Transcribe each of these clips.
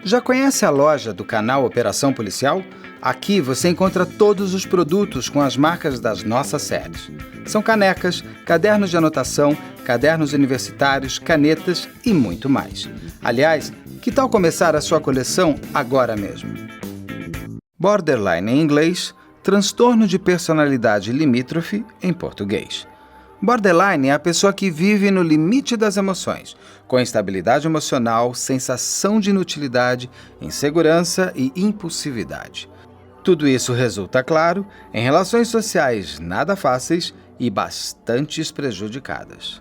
Já conhece a loja do canal Operação Policial? Aqui você encontra todos os produtos com as marcas das nossas séries. São canecas, cadernos de anotação, cadernos universitários, canetas e muito mais. Aliás, que tal começar a sua coleção agora mesmo? Borderline em inglês, transtorno de personalidade limítrofe em português. Borderline é a pessoa que vive no limite das emoções, com instabilidade emocional, sensação de inutilidade, insegurança e impulsividade. Tudo isso resulta, claro, em relações sociais nada fáceis e bastante prejudicadas.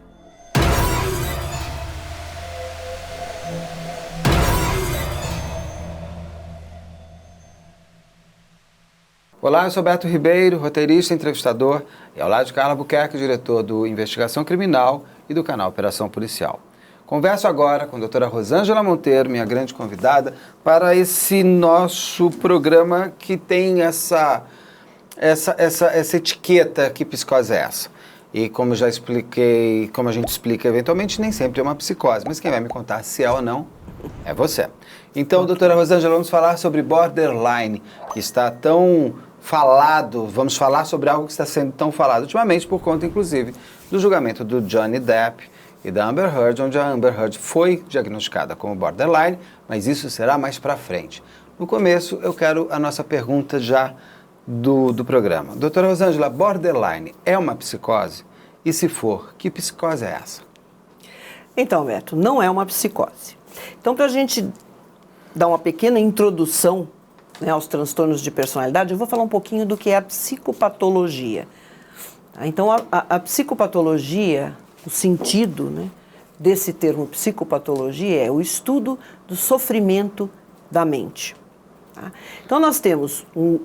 Olá, eu sou Beto Ribeiro, roteirista e entrevistador, e ao lado de Carla Buquerque, diretor do Investigação Criminal e do canal Operação Policial. Converso agora com a doutora Rosângela Monteiro, minha grande convidada, para esse nosso programa que tem essa etiqueta, que psicose é essa? E como já expliquei, como a gente explica eventualmente, nem sempre é uma psicose, mas quem vai me contar se é ou não é você. Então, doutora Rosângela, vamos falar sobre borderline, que está tão falado, vamos falar sobre algo que está sendo tão falado ultimamente por conta, inclusive, do julgamento do Johnny Depp e da Amber Heard, onde a Amber Heard foi diagnosticada como borderline, mas isso será mais para frente. No começo, eu quero a nossa pergunta já do programa. Doutora Rosângela, borderline é uma psicose? E se for, que psicose é essa? Então, Beto, não é uma psicose. Então, para a gente dar uma pequena introdução, né, aos transtornos de personalidade, eu vou falar um pouquinho do que é a psicopatologia. Então, a psicopatologia, o sentido, né, desse termo psicopatologia é o estudo do sofrimento da mente. Tá? Então, nós temos um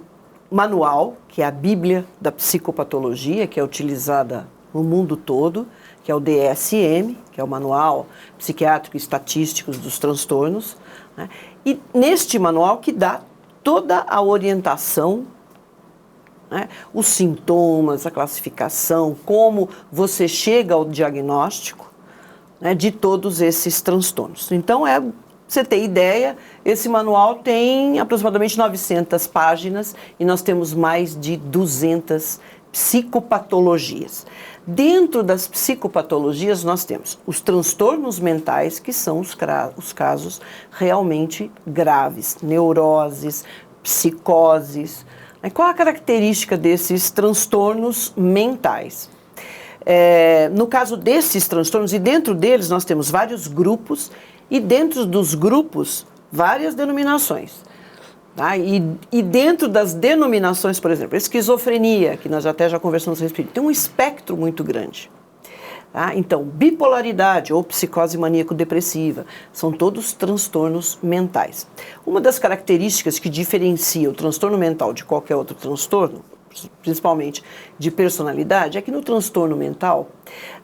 manual, que é a Bíblia da Psicopatologia, que é utilizada no mundo todo, que é o DSM, que é o Manual Psiquiátrico e Estatístico dos Transtornos, né? E neste manual que dá toda a orientação, né? Os sintomas, a classificação, como você chega ao diagnóstico, né, de todos esses transtornos. Então, você ter ideia, esse manual tem aproximadamente 900 páginas e nós temos mais de 200 psicopatologias. Dentro das psicopatologias, nós temos os transtornos mentais, que são os casos realmente graves, neuroses, psicoses. Qual a característica desses transtornos mentais? No caso desses transtornos, e dentro deles nós temos vários grupos, e dentro dos grupos, várias denominações. Tá? E dentro das denominações, por exemplo, a esquizofrenia, que nós até já conversamos a respeito, tem um espectro muito grande. Tá? Então, bipolaridade ou psicose maníaco-depressiva, são todos transtornos mentais. Uma das características que diferencia o transtorno mental de qualquer outro transtorno, principalmente de personalidade, é que no transtorno mental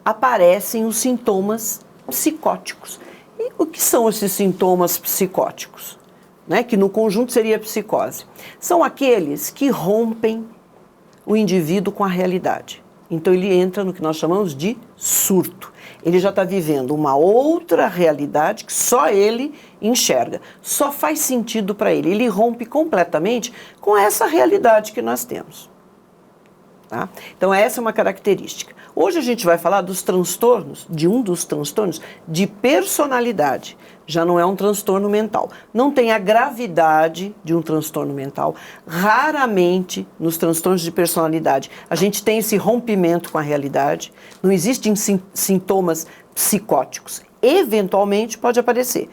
aparecem os sintomas psicóticos. E o que são esses sintomas psicóticos? Né, que no conjunto seria a psicose, são aqueles que rompem o indivíduo com a realidade. Então ele entra no que nós chamamos de surto. Ele já está vivendo uma outra realidade que só ele enxerga, só faz sentido para ele. Ele rompe completamente com essa realidade que nós temos. Tá? Então essa é uma característica. Hoje a gente vai falar dos transtornos, de um dos transtornos de personalidade. Já não é um transtorno mental. Não tem a gravidade de um transtorno mental. Raramente, nos transtornos de personalidade, a gente tem esse rompimento com a realidade. Não existem sintomas psicóticos. Eventualmente pode aparecer,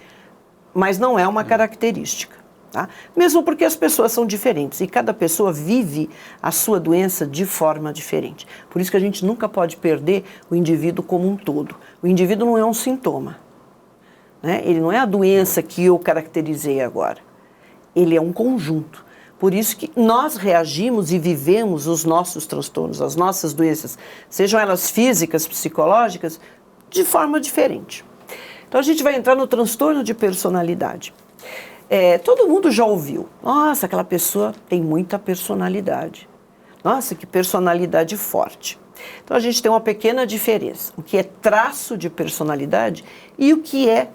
mas não é uma característica. Tá? Mesmo porque as pessoas são diferentes e cada pessoa vive a sua doença de forma diferente. Por isso que a gente nunca pode perder o indivíduo como um todo. O indivíduo não é um sintoma, né? Ele não é a doença que eu caracterizei agora. Ele é um conjunto. Por isso que nós reagimos e vivemos os nossos transtornos, as nossas doenças, sejam elas físicas, psicológicas, de forma diferente. Então a gente vai entrar no transtorno de personalidade. Todo mundo já ouviu, nossa, aquela pessoa tem muita personalidade. Nossa, que personalidade forte. Então a gente tem uma pequena diferença, o que é traço de personalidade e o que é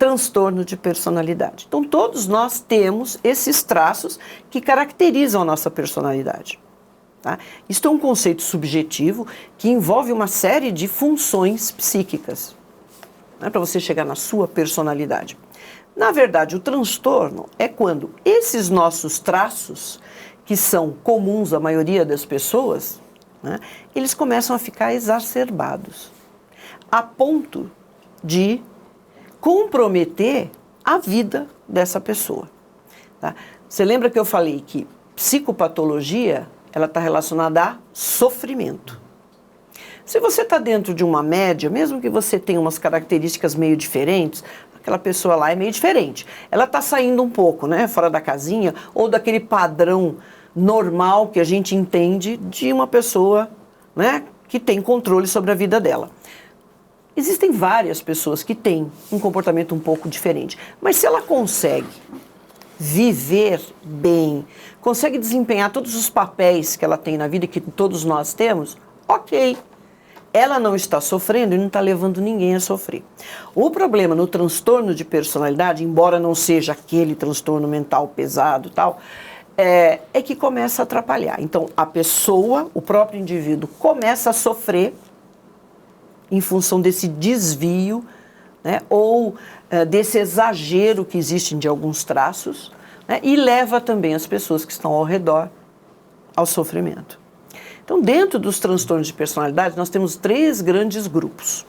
transtorno de personalidade. Então, todos nós temos esses traços que caracterizam a nossa personalidade. Tá? Isto é um conceito subjetivo que envolve uma série de funções psíquicas, né, para você chegar na sua personalidade. Na verdade, o transtorno é quando esses nossos traços, que são comuns à maioria das pessoas, né, eles começam a ficar exacerbados, a ponto de comprometer a vida dessa pessoa. Tá? Você lembra que eu falei que psicopatologia ela está relacionada a sofrimento. Se você está dentro de uma média, mesmo que você tenha umas características meio diferentes, aquela pessoa lá é meio diferente. Ela está saindo um pouco, né, fora da casinha ou daquele padrão normal que a gente entende de uma pessoa, né, que tem controle sobre a vida dela. Existem várias pessoas que têm um comportamento um pouco diferente, mas se ela consegue viver bem, consegue desempenhar todos os papéis que ela tem na vida e que todos nós temos, ok. Ela não está sofrendo e não está levando ninguém a sofrer. O problema no transtorno de personalidade, embora não seja aquele transtorno mental pesado e tal, é que começa a atrapalhar. Então, a pessoa, o próprio indivíduo, começa a sofrer em função desse desvio, né, ou desse exagero que existe de alguns traços, né, e leva também as pessoas que estão ao redor ao sofrimento. Então, dentro dos transtornos de personalidade, nós temos 3 grandes grupos.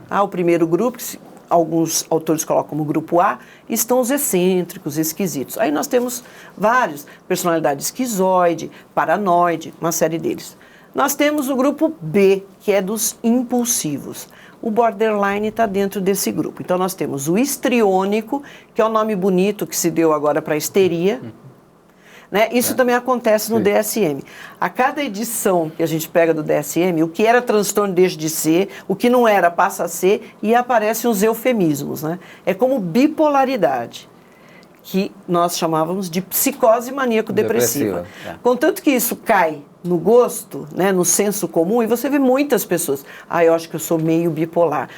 O primeiro grupo, que alguns autores colocam como grupo A, estão os excêntricos, esquisitos. Aí nós temos vários, personalidade esquizoide, paranoide, uma série deles. Nós temos o grupo B, que é dos impulsivos. O borderline está dentro desse grupo. Então, nós temos o histriônico, que é o nome bonito que se deu agora para a histeria. Né? Isso também acontece no DSM. A cada edição que a gente pega do DSM, o que era transtorno deixa de ser, o que não era passa a ser, e aparecem os eufemismos. Né? É como bipolaridade, que nós chamávamos de psicose maníaco-depressiva. Contanto que isso cai no gosto, né, no senso comum, e você vê muitas pessoas, eu acho que eu sou meio bipolar.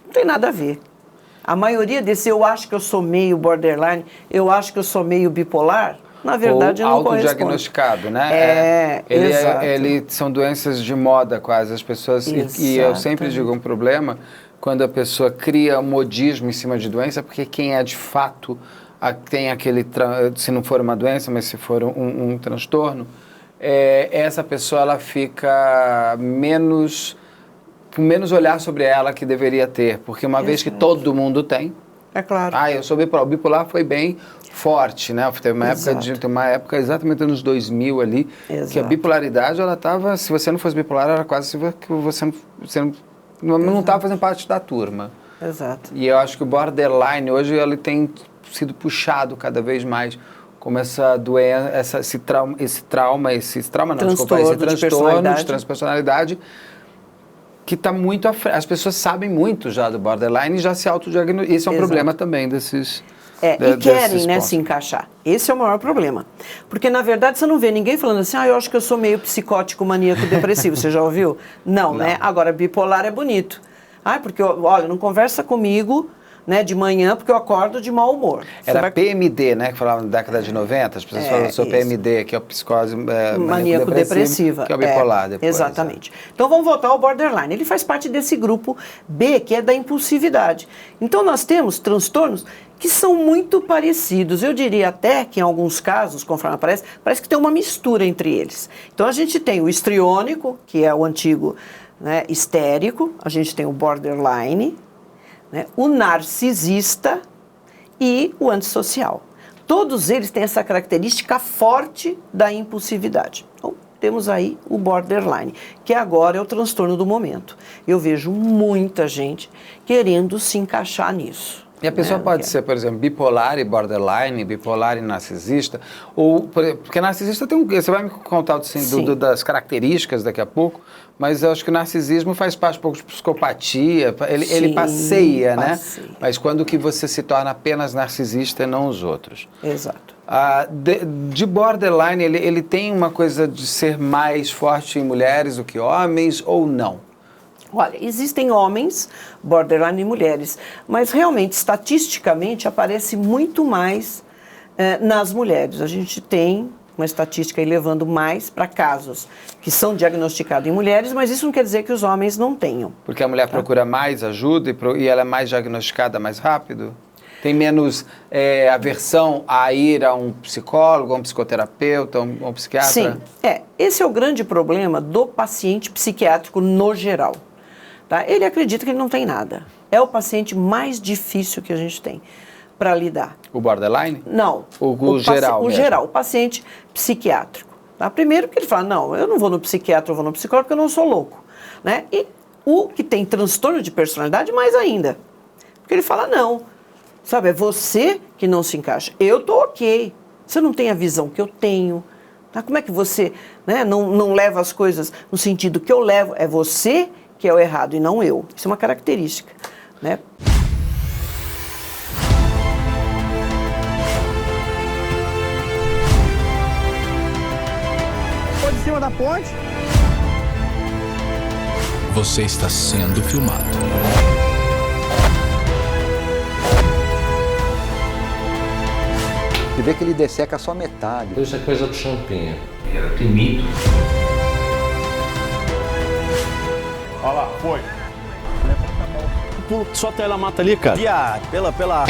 Não tem nada a ver. A maioria desse eu acho que eu sou meio borderline, eu acho que eu sou meio bipolar, na verdade, não corresponde. Autodiagnosticado, né? Exato. São doenças de moda quase, as pessoas, e eu sempre digo, um problema, quando a pessoa cria um modismo em cima de doença, porque quem é de fato, tem aquele, se não for uma doença, mas se for um transtorno, essa pessoa ela fica com menos olhar sobre ela que deveria ter, porque uma vez que todo mundo tem, é claro. Eu sou bipolar. O bipolar foi bem forte, né? Tem uma época exatamente nos 2000 ali, que a bipolaridade, ela estava, se você não fosse bipolar, era quase que você não estava fazendo parte da turma. Exato. E eu acho que o borderline hoje ele tem sido puxado cada vez mais como essa doença, esse transtorno de transpersonalidade, que está muito à frente. As pessoas sabem muito já do borderline e já se autodiagnosticam. Esse é um problema também desses... E querem, né, se encaixar. Esse é o maior problema. Porque, na verdade, você não vê ninguém falando assim, eu acho que eu sou meio psicótico, maníaco, depressivo. Você já ouviu? Não, né? Agora, bipolar é bonito. Porque, olha, não conversa comigo, né, de manhã, porque eu acordo de mau humor. Era PMD, né, que falava na década de 90, as pessoas falam sobre PMD, que é a psicose maníaco-depressiva, que é o bipolar depois. Exatamente. Então vamos voltar ao borderline. Ele faz parte desse grupo B, que é da impulsividade. Então nós temos transtornos que são muito parecidos. Eu diria até que em alguns casos, conforme parece que tem uma mistura entre eles. Então a gente tem o histriônico, que é o antigo, né, histérico, a gente tem o borderline, né, o narcisista e o antissocial. Todos eles têm essa característica forte da impulsividade. Então, temos aí o borderline, que agora é o transtorno do momento. Eu vejo muita gente querendo se encaixar nisso. E a pessoa pode ser, por exemplo, bipolar e borderline, bipolar e narcisista, ou porque narcisista tem você vai me contar das características daqui a pouco, mas eu acho que o narcisismo faz parte um pouco de psicopatia, ele passeia, né? Mas quando que você se torna apenas narcisista e não os outros? Exato. De borderline, ele tem uma coisa de ser mais forte em mulheres do que homens ou não? Olha, existem homens borderline e mulheres, mas realmente, estatisticamente, aparece muito mais nas mulheres. A gente tem uma estatística aí levando mais para casos que são diagnosticados em mulheres, mas isso não quer dizer que os homens não tenham. Porque a mulher procura mais ajuda e ela é mais diagnosticada mais rápido? Tem menos aversão a ir a um psicólogo, a um psicoterapeuta, a um psiquiatra? Sim, esse é o grande problema do paciente psiquiátrico no geral. Tá? Ele acredita que ele não tem nada. É o paciente mais difícil que a gente tem para lidar. O borderline? Não. O geral mesmo. Geral, o paciente psiquiátrico. Tá? Primeiro porque ele fala, não, eu não vou no psiquiatra, eu vou no psicólogo porque eu não sou louco. Né? E o que tem transtorno de personalidade, mais ainda. Porque ele fala, não, sabe, é você que não se encaixa. Eu tô ok. Você não tem a visão que eu tenho. Tá? Como é que você, né, não leva as coisas no sentido que eu levo? É você que é o errado e não eu. Isso é uma característica, né? Pode em cima da ponte. Você está sendo filmado. Você vê que ele desseca só metade. Isso é coisa do champinha. Era temido. Olha lá, foi. Levanta a mão. Pulo, solta ela, mata ali, cara. Viado, pela...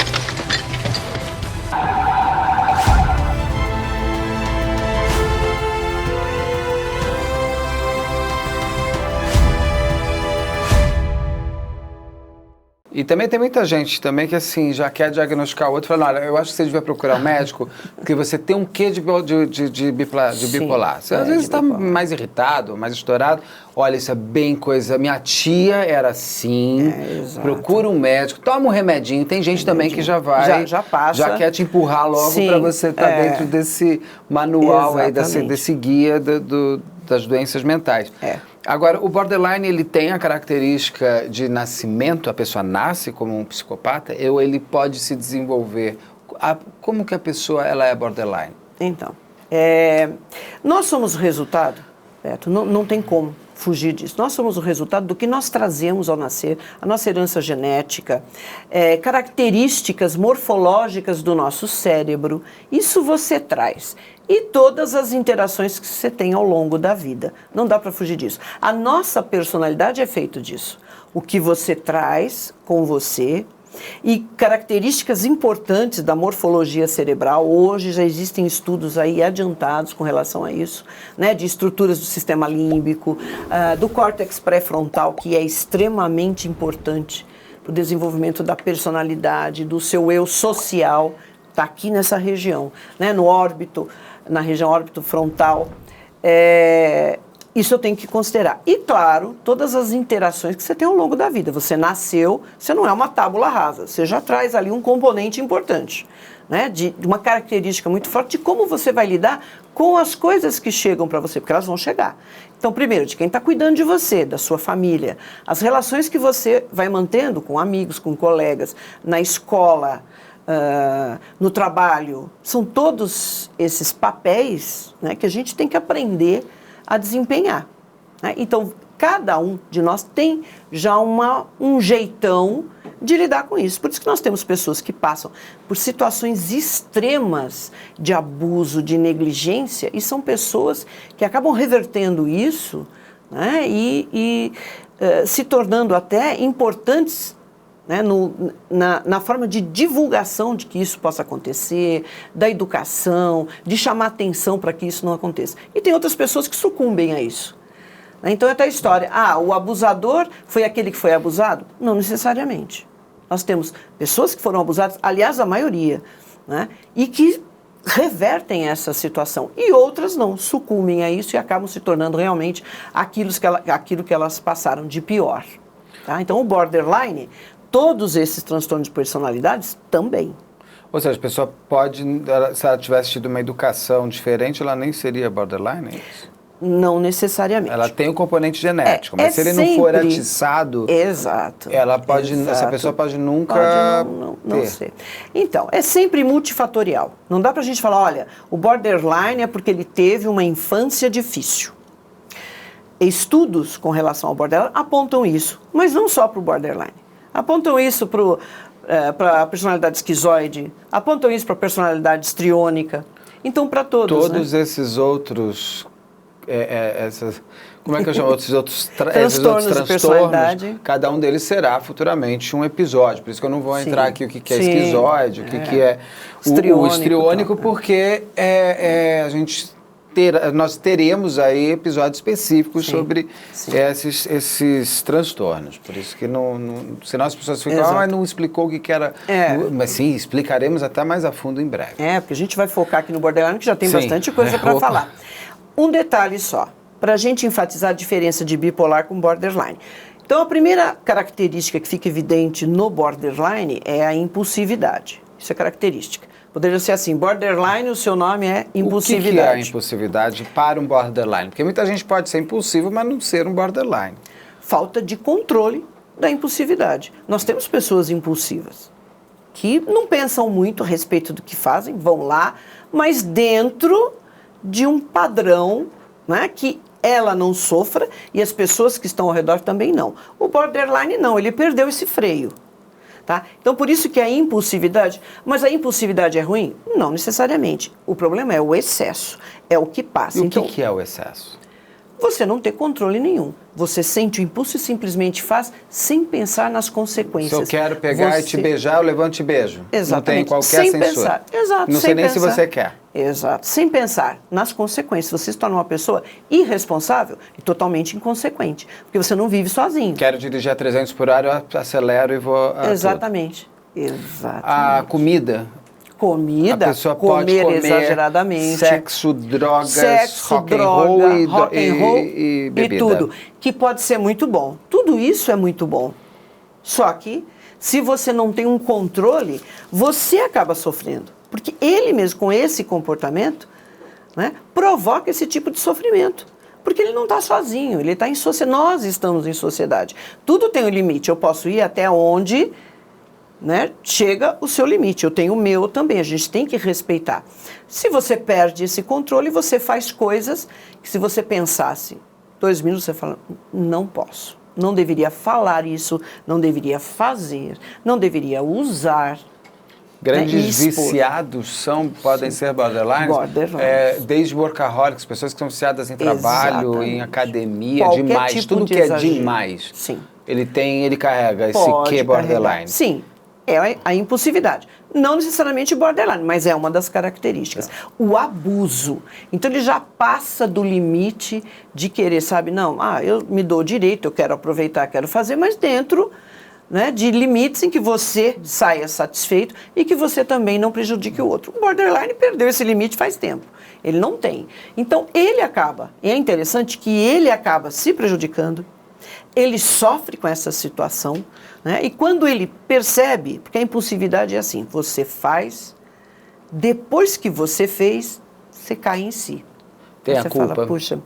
E também tem muita gente também que assim, já quer diagnosticar o outro, falando, olha, eu acho que você devia procurar um médico, porque você tem um quê de bipolar. Você às vezes está mais irritado, mais estourado. Olha, isso é bem coisa... Minha tia era assim, procura um médico, toma um remedinho. Tem gente também que já vai... Já passa. Já quer te empurrar logo para você estar dentro desse manual, aí, desse guia das doenças mentais. Agora, o borderline, ele tem a característica de nascimento, a pessoa nasce como um psicopata, ou ele pode se desenvolver? Como que a pessoa ela é borderline? Então, nós somos o resultado, Beto, não tem como fugir disso. Nós somos o resultado do que nós trazemos ao nascer, a nossa herança genética, características morfológicas do nosso cérebro. Isso você traz. E todas as interações que você tem ao longo da vida. Não dá para fugir disso. A nossa personalidade é feita disso. O que você traz com você e características importantes da morfologia cerebral. Hoje já existem estudos aí adiantados com relação a isso, né, de estruturas do sistema límbico, do córtex pré-frontal, que é extremamente importante para o desenvolvimento da personalidade, do seu eu social, está aqui nessa região, né, no órbito, na região órbito frontal. Isso eu tenho que considerar. E, claro, todas as interações que você tem ao longo da vida. Você nasceu, você não é uma tábula rasa, você já traz ali um componente importante, né, de uma característica muito forte de como você vai lidar com as coisas que chegam para você, porque elas vão chegar. Então, primeiro, de quem está cuidando de você, da sua família, as relações que você vai mantendo com amigos, com colegas, na escola, no trabalho, são todos esses papéis, né, que a gente tem que aprender a desempenhar. Né? Então, cada um de nós tem já um jeitão de lidar com isso. Por isso que nós temos pessoas que passam por situações extremas de abuso, de negligência, e são pessoas que acabam revertendo isso, né, e se tornando até importantes, né, na forma de divulgação de que isso possa acontecer, da educação, de chamar atenção para que isso não aconteça. E tem outras pessoas que sucumbem a isso. Né? Então é até a história, o abusador foi aquele que foi abusado? Não necessariamente. Nós temos pessoas que foram abusadas, aliás, a maioria, né, e que revertem essa situação. E outras não, sucumbem a isso e acabam se tornando realmente aquilo que elas passaram de pior. Tá? Então o borderline... Todos esses transtornos de personalidades também. Ou seja, a pessoa pode, se ela tivesse tido uma educação diferente, ela nem seria borderline, é isso? Não necessariamente. Ela tem um componente genético, mas se ele não for atiçado, ela pode, essa pessoa pode nunca não ser. Então, é sempre multifatorial. Não dá pra gente falar, olha, o borderline é porque ele teve uma infância difícil. estudos com relação ao borderline apontam isso, mas não só para o borderline. Apontam isso para a personalidade esquizoide, apontam isso para a personalidade histriônica. Então, para todos. Todos esses outros... como é que eu chamo? Esses outros transtornos de personalidade. Cada um deles será futuramente um episódio. Por isso que eu não vou entrar aqui o que é esquizoide, o que é o histriônico, porque a gente... nós teremos aí episódios específicos sobre esses transtornos. Por isso que senão as pessoas ficam, mas não explicou o que era. Mas sim, explicaremos até mais a fundo em breve. Porque a gente vai focar aqui no borderline, que já tem bastante coisa para falar. Um detalhe só, para a gente enfatizar a diferença de bipolar com borderline. Então, a primeira característica que fica evidente no borderline é a impulsividade. Isso é característica. Poderia ser assim, borderline, o seu nome é impulsividade. O que é a impulsividade para um borderline? Porque muita gente pode ser impulsivo, mas não ser um borderline. Falta de controle da impulsividade. Nós temos pessoas impulsivas que não pensam muito a respeito do que fazem, vão lá, mas dentro de um padrão, né, que ela não sofra e as pessoas que estão ao redor também não. O borderline não, ele perdeu esse freio. Tá? Então, por isso que a impulsividade... Mas a impulsividade é ruim? Não necessariamente. O problema é o excesso, é o que passa. E então, o que é o excesso? Você não ter controle nenhum. Você sente o impulso e simplesmente faz sem pensar nas consequências. Se eu quero pegar e te beijar, eu levanto e te beijo. Exatamente. Não tem qualquer sem censura. Pensar. Exato. Não sei nem se você quer. Exato. Sem pensar nas consequências. Você se torna uma pessoa irresponsável e totalmente inconsequente. Porque você não vive sozinho. Quero dirigir a 300 por hora, eu acelero e vou... Exatamente. Exatamente. A comida... A pessoa pode comer exageradamente. Sexo, drogas, rock and roll e bebida. E tudo, que pode ser muito bom. Tudo isso é muito bom. Só que, se você não tem um controle, você acaba sofrendo. Porque ele mesmo, com esse comportamento, né, provoca esse tipo de sofrimento. Porque ele não está sozinho, ele está em sociedade. Nós estamos em sociedade. Tudo tem um limite. Eu posso ir até onde... né, chega o seu limite, eu tenho o meu também, a gente tem que respeitar. Se você perde esse controle, você faz coisas que se você pensasse 2 minutos, você fala, não posso, não deveria falar isso, não deveria fazer, não deveria usar. Grandes viciados podem ser borderlines? Desde workaholics, pessoas que são viciadas em trabalho, exatamente, em academia, qualquer demais, tipo tudo de que exagero. É demais. Sim. Ele carrega esse que borderline. Sim. É a impulsividade. Não necessariamente borderline, mas é uma das características. O abuso. Então, ele já passa do limite de querer, sabe, não, eu me dou direito, eu quero aproveitar, quero fazer, mas dentro, né, de limites em que você saia satisfeito e que você também não prejudique o outro. O borderline perdeu esse limite faz tempo. Ele não tem. Então, ele acaba, e é interessante que ele acaba se prejudicando, ele sofre com essa situação, né? E quando ele percebe, porque a impulsividade é assim, você faz, depois que você fez, você cai em si. Tem você a culpa. Fala, puxa,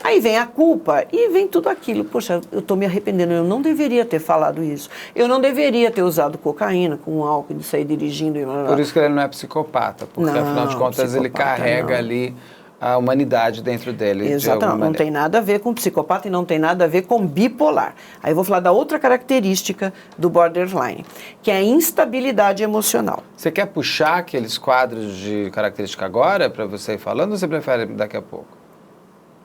aí vem a culpa e vem tudo aquilo. Poxa, eu estou me arrependendo, eu não deveria ter falado isso. Eu não deveria ter usado cocaína com álcool e sair dirigindo. Por isso que ele não é psicopata, porque não, afinal de contas ele carrega ali a humanidade dentro dele. Exatamente, não tem nada a ver com psicopata e não tem nada a ver com bipolar. Aí eu vou falar da outra característica do borderline, que é a instabilidade emocional. Você quer puxar aqueles quadros de característica agora para você ir falando ou você prefere daqui a pouco?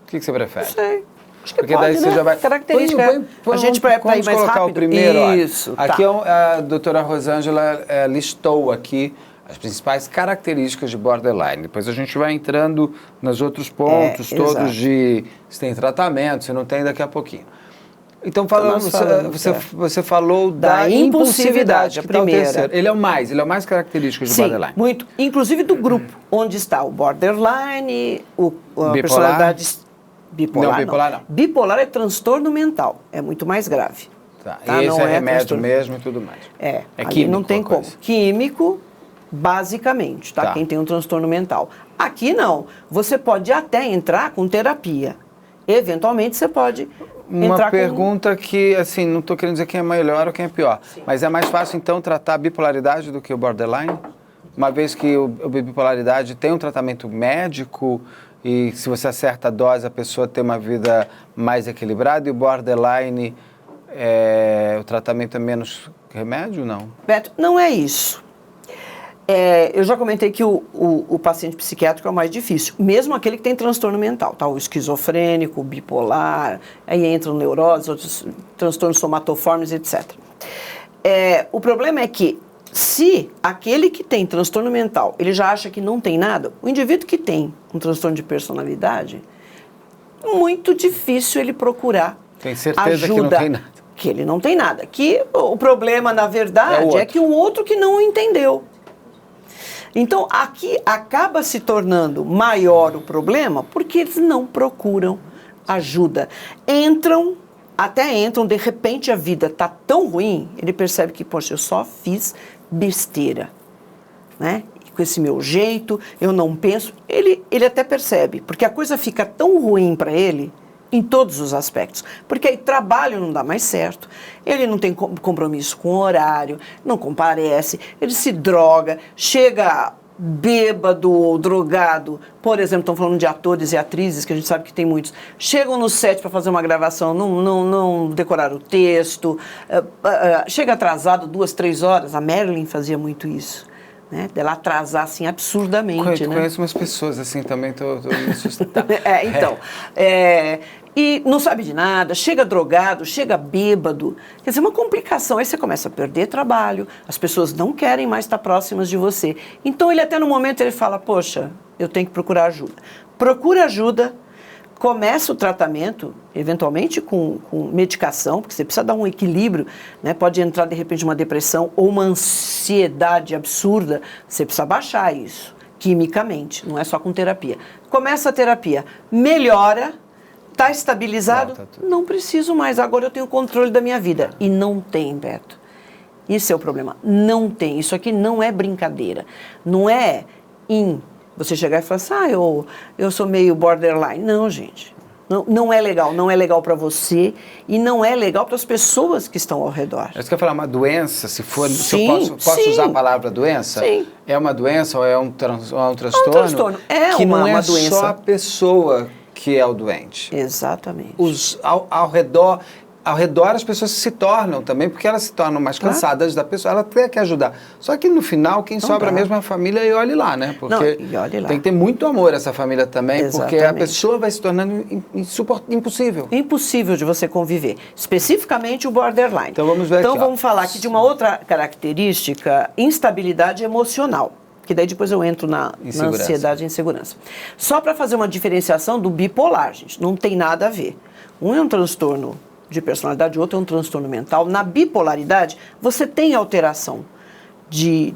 O que você prefere? Não sei. Acho que porque pode, daí você já vai... Característica. A gente para ir mais colocar rápido. O primeiro. Isso, ó. Aqui a doutora Rosângela listou aqui as principais características de borderline. Depois a gente vai entrando nos outros pontos, todos exato. De se tem tratamento, se não tem, daqui a pouquinho. Então, você falou da impulsividade, a primeira. Ele é o mais característico de borderline. Muito. Inclusive do grupo, onde está o borderline, a personalidade bipolar. Não. Bipolar é transtorno mental, é muito mais grave. Tá. E esse é remédio mesmo e tudo mais. É químico, não tem como. Químico, basicamente, tá? Quem tem um transtorno mental. Aqui não. Você pode até entrar com terapia. Eventualmente você pode entrar Uma pergunta que, assim, não estou querendo dizer quem é melhor ou quem é pior. Sim. Mas é mais fácil, então, tratar a bipolaridade do que o borderline? Uma vez que a bipolaridade tem um tratamento médico, e se você acerta a dose, a pessoa tem uma vida mais equilibrada, e o borderline, o tratamento é menos remédio, não? Beto, não é isso. Eu já comentei que o paciente psiquiátrico é o mais difícil, mesmo aquele que tem transtorno mental, tá? O esquizofrênico, o bipolar, aí entram neuroses, outros transtornos somatoformes, etc. O problema é que, se aquele que tem transtorno mental, ele já acha que não tem nada, o indivíduo que tem um transtorno de personalidade, muito difícil ele procurar tem certeza ajuda, que não tem nada. Que ele não tem nada. Que o problema, na verdade, é que o outro que não entendeu. Então, aqui acaba se tornando maior o problema porque eles não procuram ajuda. Até entram, de repente a vida está tão ruim, ele percebe que, poxa, eu só fiz besteira, né? Com esse meu jeito, eu não penso. Ele até percebe, porque a coisa fica tão ruim para ele, em todos os aspectos. Porque aí trabalho não dá mais certo, ele não tem compromisso com o horário, não comparece, ele se droga, chega bêbado ou drogado. Por exemplo, estão falando de atores e atrizes, que a gente sabe que tem muitos. Chegam no set para fazer uma gravação, não decoraram o texto, chega atrasado 2, 3 horas. A Marilyn fazia muito isso, né? Dela atrasar assim absurdamente. Conheço umas pessoas assim também, tô me assustando. E não sabe de nada, chega drogado, chega bêbado. Quer dizer, uma complicação. Aí você começa a perder trabalho, as pessoas não querem mais estar próximas de você. Então, ele até no momento ele fala, poxa, eu tenho que procurar ajuda. Procura ajuda, começa o tratamento, eventualmente com medicação, porque você precisa dar um equilíbrio, né? Pode entrar, de repente, uma depressão ou uma ansiedade absurda, você precisa baixar isso, quimicamente, não é só com terapia. Começa a terapia, melhora, está estabilizado, não preciso mais, agora eu tenho controle da minha vida. E não tem, Beto. Isso é o problema. Não tem. Isso aqui não é brincadeira. Não é você chegar e falar assim, eu sou meio borderline. Não, gente. Não é legal. Não é legal para você e não é legal para as pessoas que estão ao redor. Você quer falar uma doença, se eu posso usar a palavra doença? Sim. É uma doença ou é um transtorno? É um transtorno. Que não é uma doença. Só a pessoa que é o doente. Exatamente. Ao redor as pessoas se tornam também, porque elas se tornam mais cansadas da pessoa, ela tem que ajudar. Só que no final, quem sobra mesmo é a família, e olhe lá, né? Porque tem que ter muito amor essa família também, porque a pessoa vai se tornando impossível. Impossível de você conviver. Especificamente o borderline. Então vamos ver aqui. Vamos falar aqui de uma outra característica, instabilidade emocional. Que daí depois eu entro na ansiedade e insegurança. Só para fazer uma diferenciação do bipolar, gente, não tem nada a ver. Um é um transtorno de personalidade, o outro é um transtorno mental. Na bipolaridade, você tem alteração de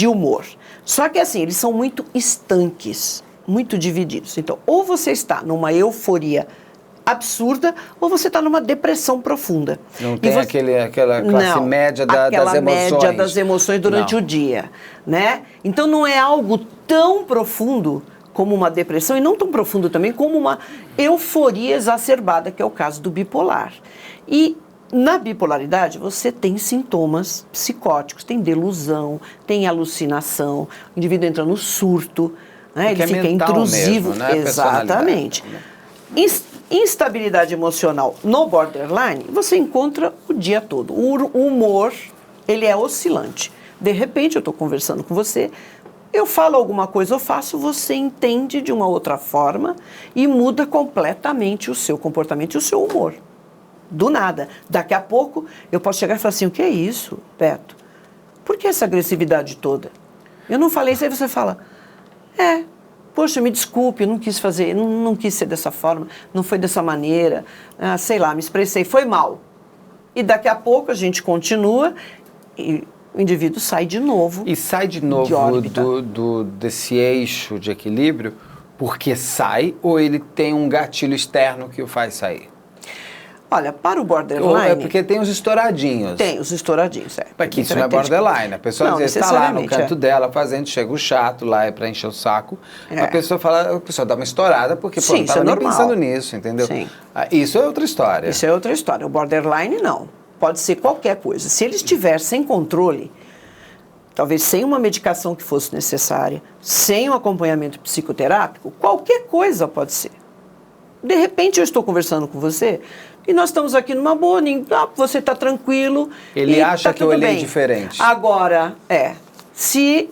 humor. Só que assim, eles são muito estanques, muito divididos. Então, ou você está numa euforia absurda, ou você está numa depressão profunda. Não tem aquela classe média das emoções. Aquela média das emoções durante o dia, né? Então não é algo tão profundo como uma depressão, e não tão profundo também como uma euforia exacerbada, que é o caso do bipolar. E na bipolaridade você tem sintomas psicóticos, tem delusão, tem alucinação, o indivíduo entra no surto, né? Ele fica intrusivo. Mesmo, né? Exatamente. Instabilidade emocional no borderline, você encontra o dia todo. O humor, ele é oscilante. De repente, eu estou conversando com você, eu falo alguma coisa, eu faço, você entende de uma outra forma e muda completamente o seu comportamento e o seu humor. Do nada. Daqui a pouco, eu posso chegar e falar assim, o que é isso, Beto? Por que essa agressividade toda? Eu não falei isso, aí você fala, poxa, me desculpe, eu não quis fazer, não quis ser dessa forma, não foi dessa maneira, sei lá, me expressei, foi mal. E daqui a pouco a gente continua e o indivíduo sai de novo. E sai de novo desse eixo de equilíbrio porque sai, ou ele tem um gatilho externo que o faz sair? Olha, para o borderline... Ou é porque tem os estouradinhos. Tem os estouradinhos, Porque isso não é borderline. A pessoa às vezes está lá no canto dela fazendo, chega o chato lá para encher o saco. A pessoa dá uma estourada porque não estava nem pensando nisso, entendeu? Sim. Isso é outra história. Isso é outra história. O borderline não. Pode ser qualquer coisa. Se ele estiver sem controle, talvez sem uma medicação que fosse necessária, sem um acompanhamento psicoterápico, qualquer coisa pode ser. De repente eu estou conversando com você e nós estamos aqui numa boa, você está tranquilo. Ele acha tá que eu olhei bem. diferente. Agora, se,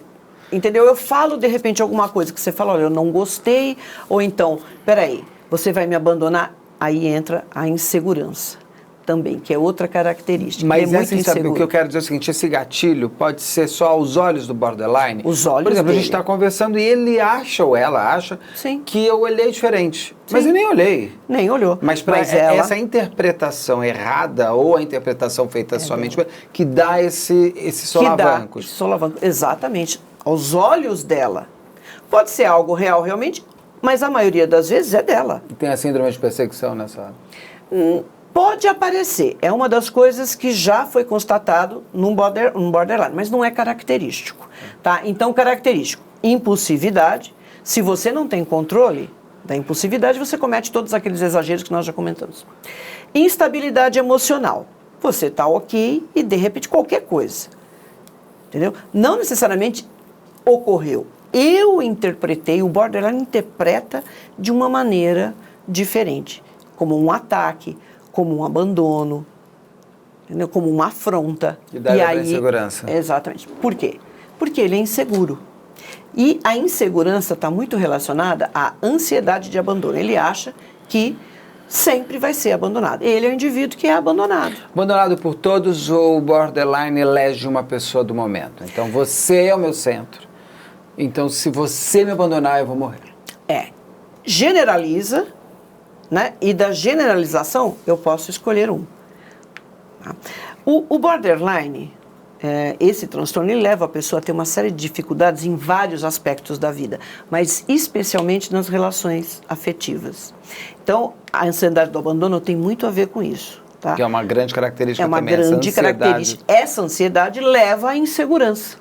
entendeu? Eu falo de repente alguma coisa que você fala, olha, eu não gostei, ou então, peraí, você vai me abandonar? Aí entra a insegurança também, que é outra característica. Mas é muito inseguro. O que eu quero dizer é o seguinte, esse gatilho pode ser só aos olhos do borderline. Os olhos Por exemplo, dele. a gente está conversando e ele acha, ou ela acha, Sim. que eu olhei diferente. Sim. Mas eu nem olhei. Nem olhou. Mas essa interpretação errada ou a interpretação feita somente que dá esse solavanco. Esse solavanco, exatamente. Aos olhos dela. Pode ser algo real realmente, mas a maioria das vezes é dela. E tem a síndrome de perseguição nessa hora? Pode aparecer. É uma das coisas que já foi constatado num borderline, mas não é característico. Tá? Então, característico, impulsividade. Se você não tem controle da impulsividade, você comete todos aqueles exageros que nós já comentamos. Instabilidade emocional. Você está ok e, de repente, qualquer coisa. Entendeu? Não necessariamente ocorreu. Eu interpretei, o borderline interpreta de uma maneira diferente, como um ataque, como um abandono, entendeu? Como uma afronta. E daí a insegurança. Exatamente. Por quê? Porque ele é inseguro. E a insegurança está muito relacionada à ansiedade de abandono. Ele acha que sempre vai ser abandonado. Ele é o indivíduo que é abandonado. Abandonado por todos, ou o borderline elege uma pessoa do momento. Então, você é o meu centro. Então, se você me abandonar, eu vou morrer. Generaliza, né? E da generalização, eu posso escolher um. Tá? O borderline, esse transtorno, ele leva a pessoa a ter uma série de dificuldades em vários aspectos da vida, mas especialmente nas relações afetivas. Então, a ansiedade do abandono tem muito a ver com isso. Tá? Que é uma grande característica também. É uma grande característica. Essa ansiedade leva à insegurança.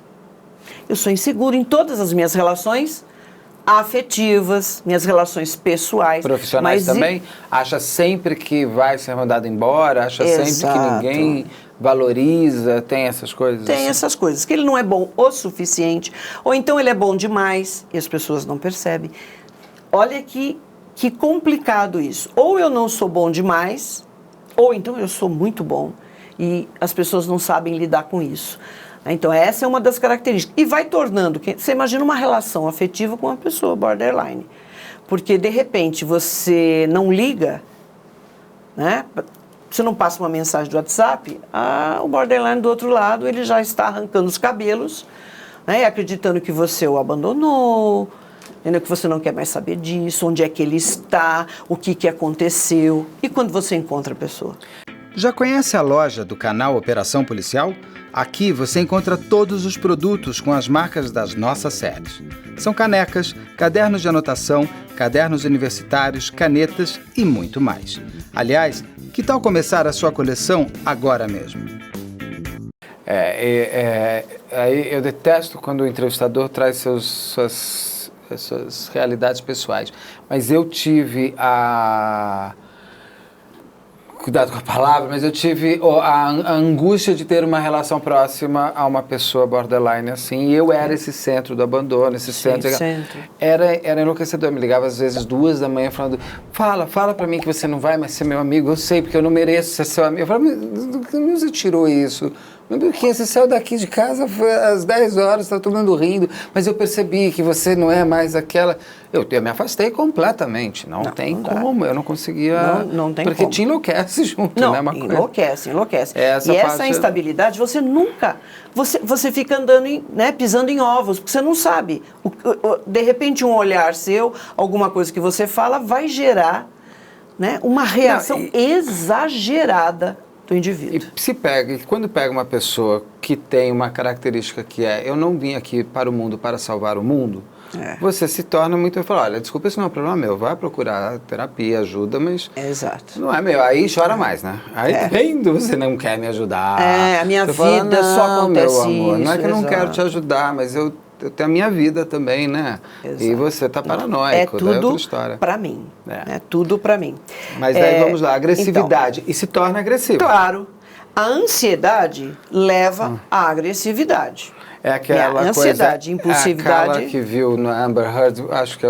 Eu sou inseguro em todas as minhas relações afetivas, minhas relações pessoais. Profissionais também? Acha sempre que vai ser mandado embora? Acha sempre que ninguém valoriza? Tem essas coisas? Tem essas coisas. Que ele não é bom o suficiente, ou então ele é bom demais e as pessoas não percebem. Olha que complicado isso. Ou eu não sou bom demais, ou então eu sou muito bom e as pessoas não sabem lidar com isso. Então, essa é uma das características. E vai tornando... Você imagina uma relação afetiva com uma pessoa borderline. Porque, de repente, você não liga, né? Você não passa uma mensagem do WhatsApp, o borderline do outro lado, ele já está arrancando os cabelos, né? Acreditando que você o abandonou, entendeu? Que você não quer mais saber disso, onde é que ele está, o que aconteceu. E quando você encontra a pessoa? Já conhece a loja do canal Operação Policial? Aqui você encontra todos os produtos com as marcas das nossas séries. São canecas, cadernos de anotação, cadernos universitários, canetas e muito mais. Aliás, que tal começar a sua coleção agora mesmo? Aí eu detesto quando o entrevistador traz suas realidades pessoais. Mas eu tive cuidado com a palavra, mas eu tive a angústia de ter uma relação próxima a uma pessoa borderline assim, e eu era esse centro do abandono, esse centro. Era enlouquecedor, me ligava às vezes 2 da manhã falando, fala pra mim que você não vai mais ser meu amigo, eu sei, porque eu não mereço ser seu amigo. Eu falava, mas você tirou isso? Porque você saiu daqui de casa às 10 horas, tá todo mundo rindo, mas eu percebi que você não é mais aquela... Eu me afastei completamente, não tem como, eu não conseguia... Não tem porque como. te enlouquece junto, né? Enlouquece. Essa essa instabilidade, você nunca... Você fica andando, pisando em ovos, porque você não sabe. De repente, um olhar seu, alguma coisa que você fala, vai gerar, né, uma reação exagerada do indivíduo. E quando pega uma pessoa que tem uma característica que eu não vim aqui para o mundo para salvar o mundo, você se torna muito... Eu falo, olha, desculpa, isso não é um problema meu, vai procurar terapia, ajuda, mas... Exato. Não é meu, aí chora mais, né? Aí vendo, você não quer me ajudar. A minha vida só acontece meu amor, isso. Não é que eu não quero te ajudar, mas eu tenho a minha vida também, né? Exato. E você tá paranoico, tudo é outra história. Pra mim. É tudo pra mim. Mas daí vamos lá, agressividade. Então, e se torna agressivo. Claro. A ansiedade leva à agressividade. É aquela ansiedade, coisa, impulsividade. Aquela que viu no Amber Heard, acho que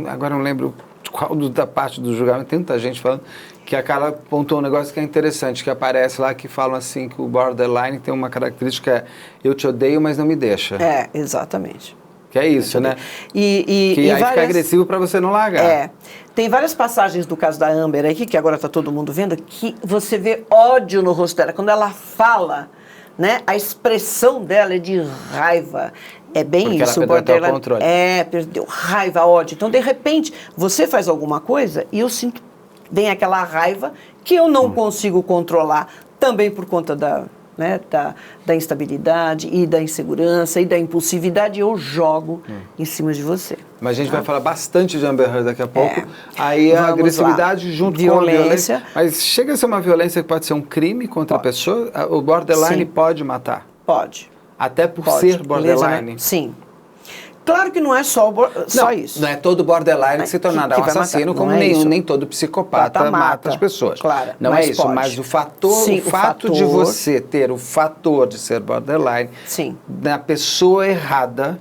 agora não lembro qual da parte do julgamento, tem muita gente falando que a Carla apontou um negócio que é interessante, que aparece lá, que falam assim que o borderline tem uma característica, eu te odeio, mas não me deixa. É, exatamente. Que é isso, né? E aí fica agressivo para você não largar. É. Tem várias passagens do caso da Amber aqui, que agora está todo mundo vendo, que você vê ódio no rosto dela. Quando ela fala, né, a expressão dela é de raiva. É bem porque isso, ela o borderline. o controle. Perdeu raiva, ódio. Então, de repente, você faz alguma coisa e eu sinto, vem aquela raiva que eu não consigo controlar, também por conta da instabilidade e da insegurança e da impulsividade, eu jogo em cima de você. Mas a gente vai falar bastante de Amber Heard daqui a pouco. Aí a agressividade junto com a violência. Mas chega a ser uma violência que pode ser um crime contra a pessoa? O borderline pode matar? Pode. Até por ser borderline? Sim. Claro que não é só isso. Não é todo borderline que se tornará um assassino, como nem todo psicopata mata as pessoas. Claro, não é isso, mas o fato de você ter o fator de ser borderline na pessoa errada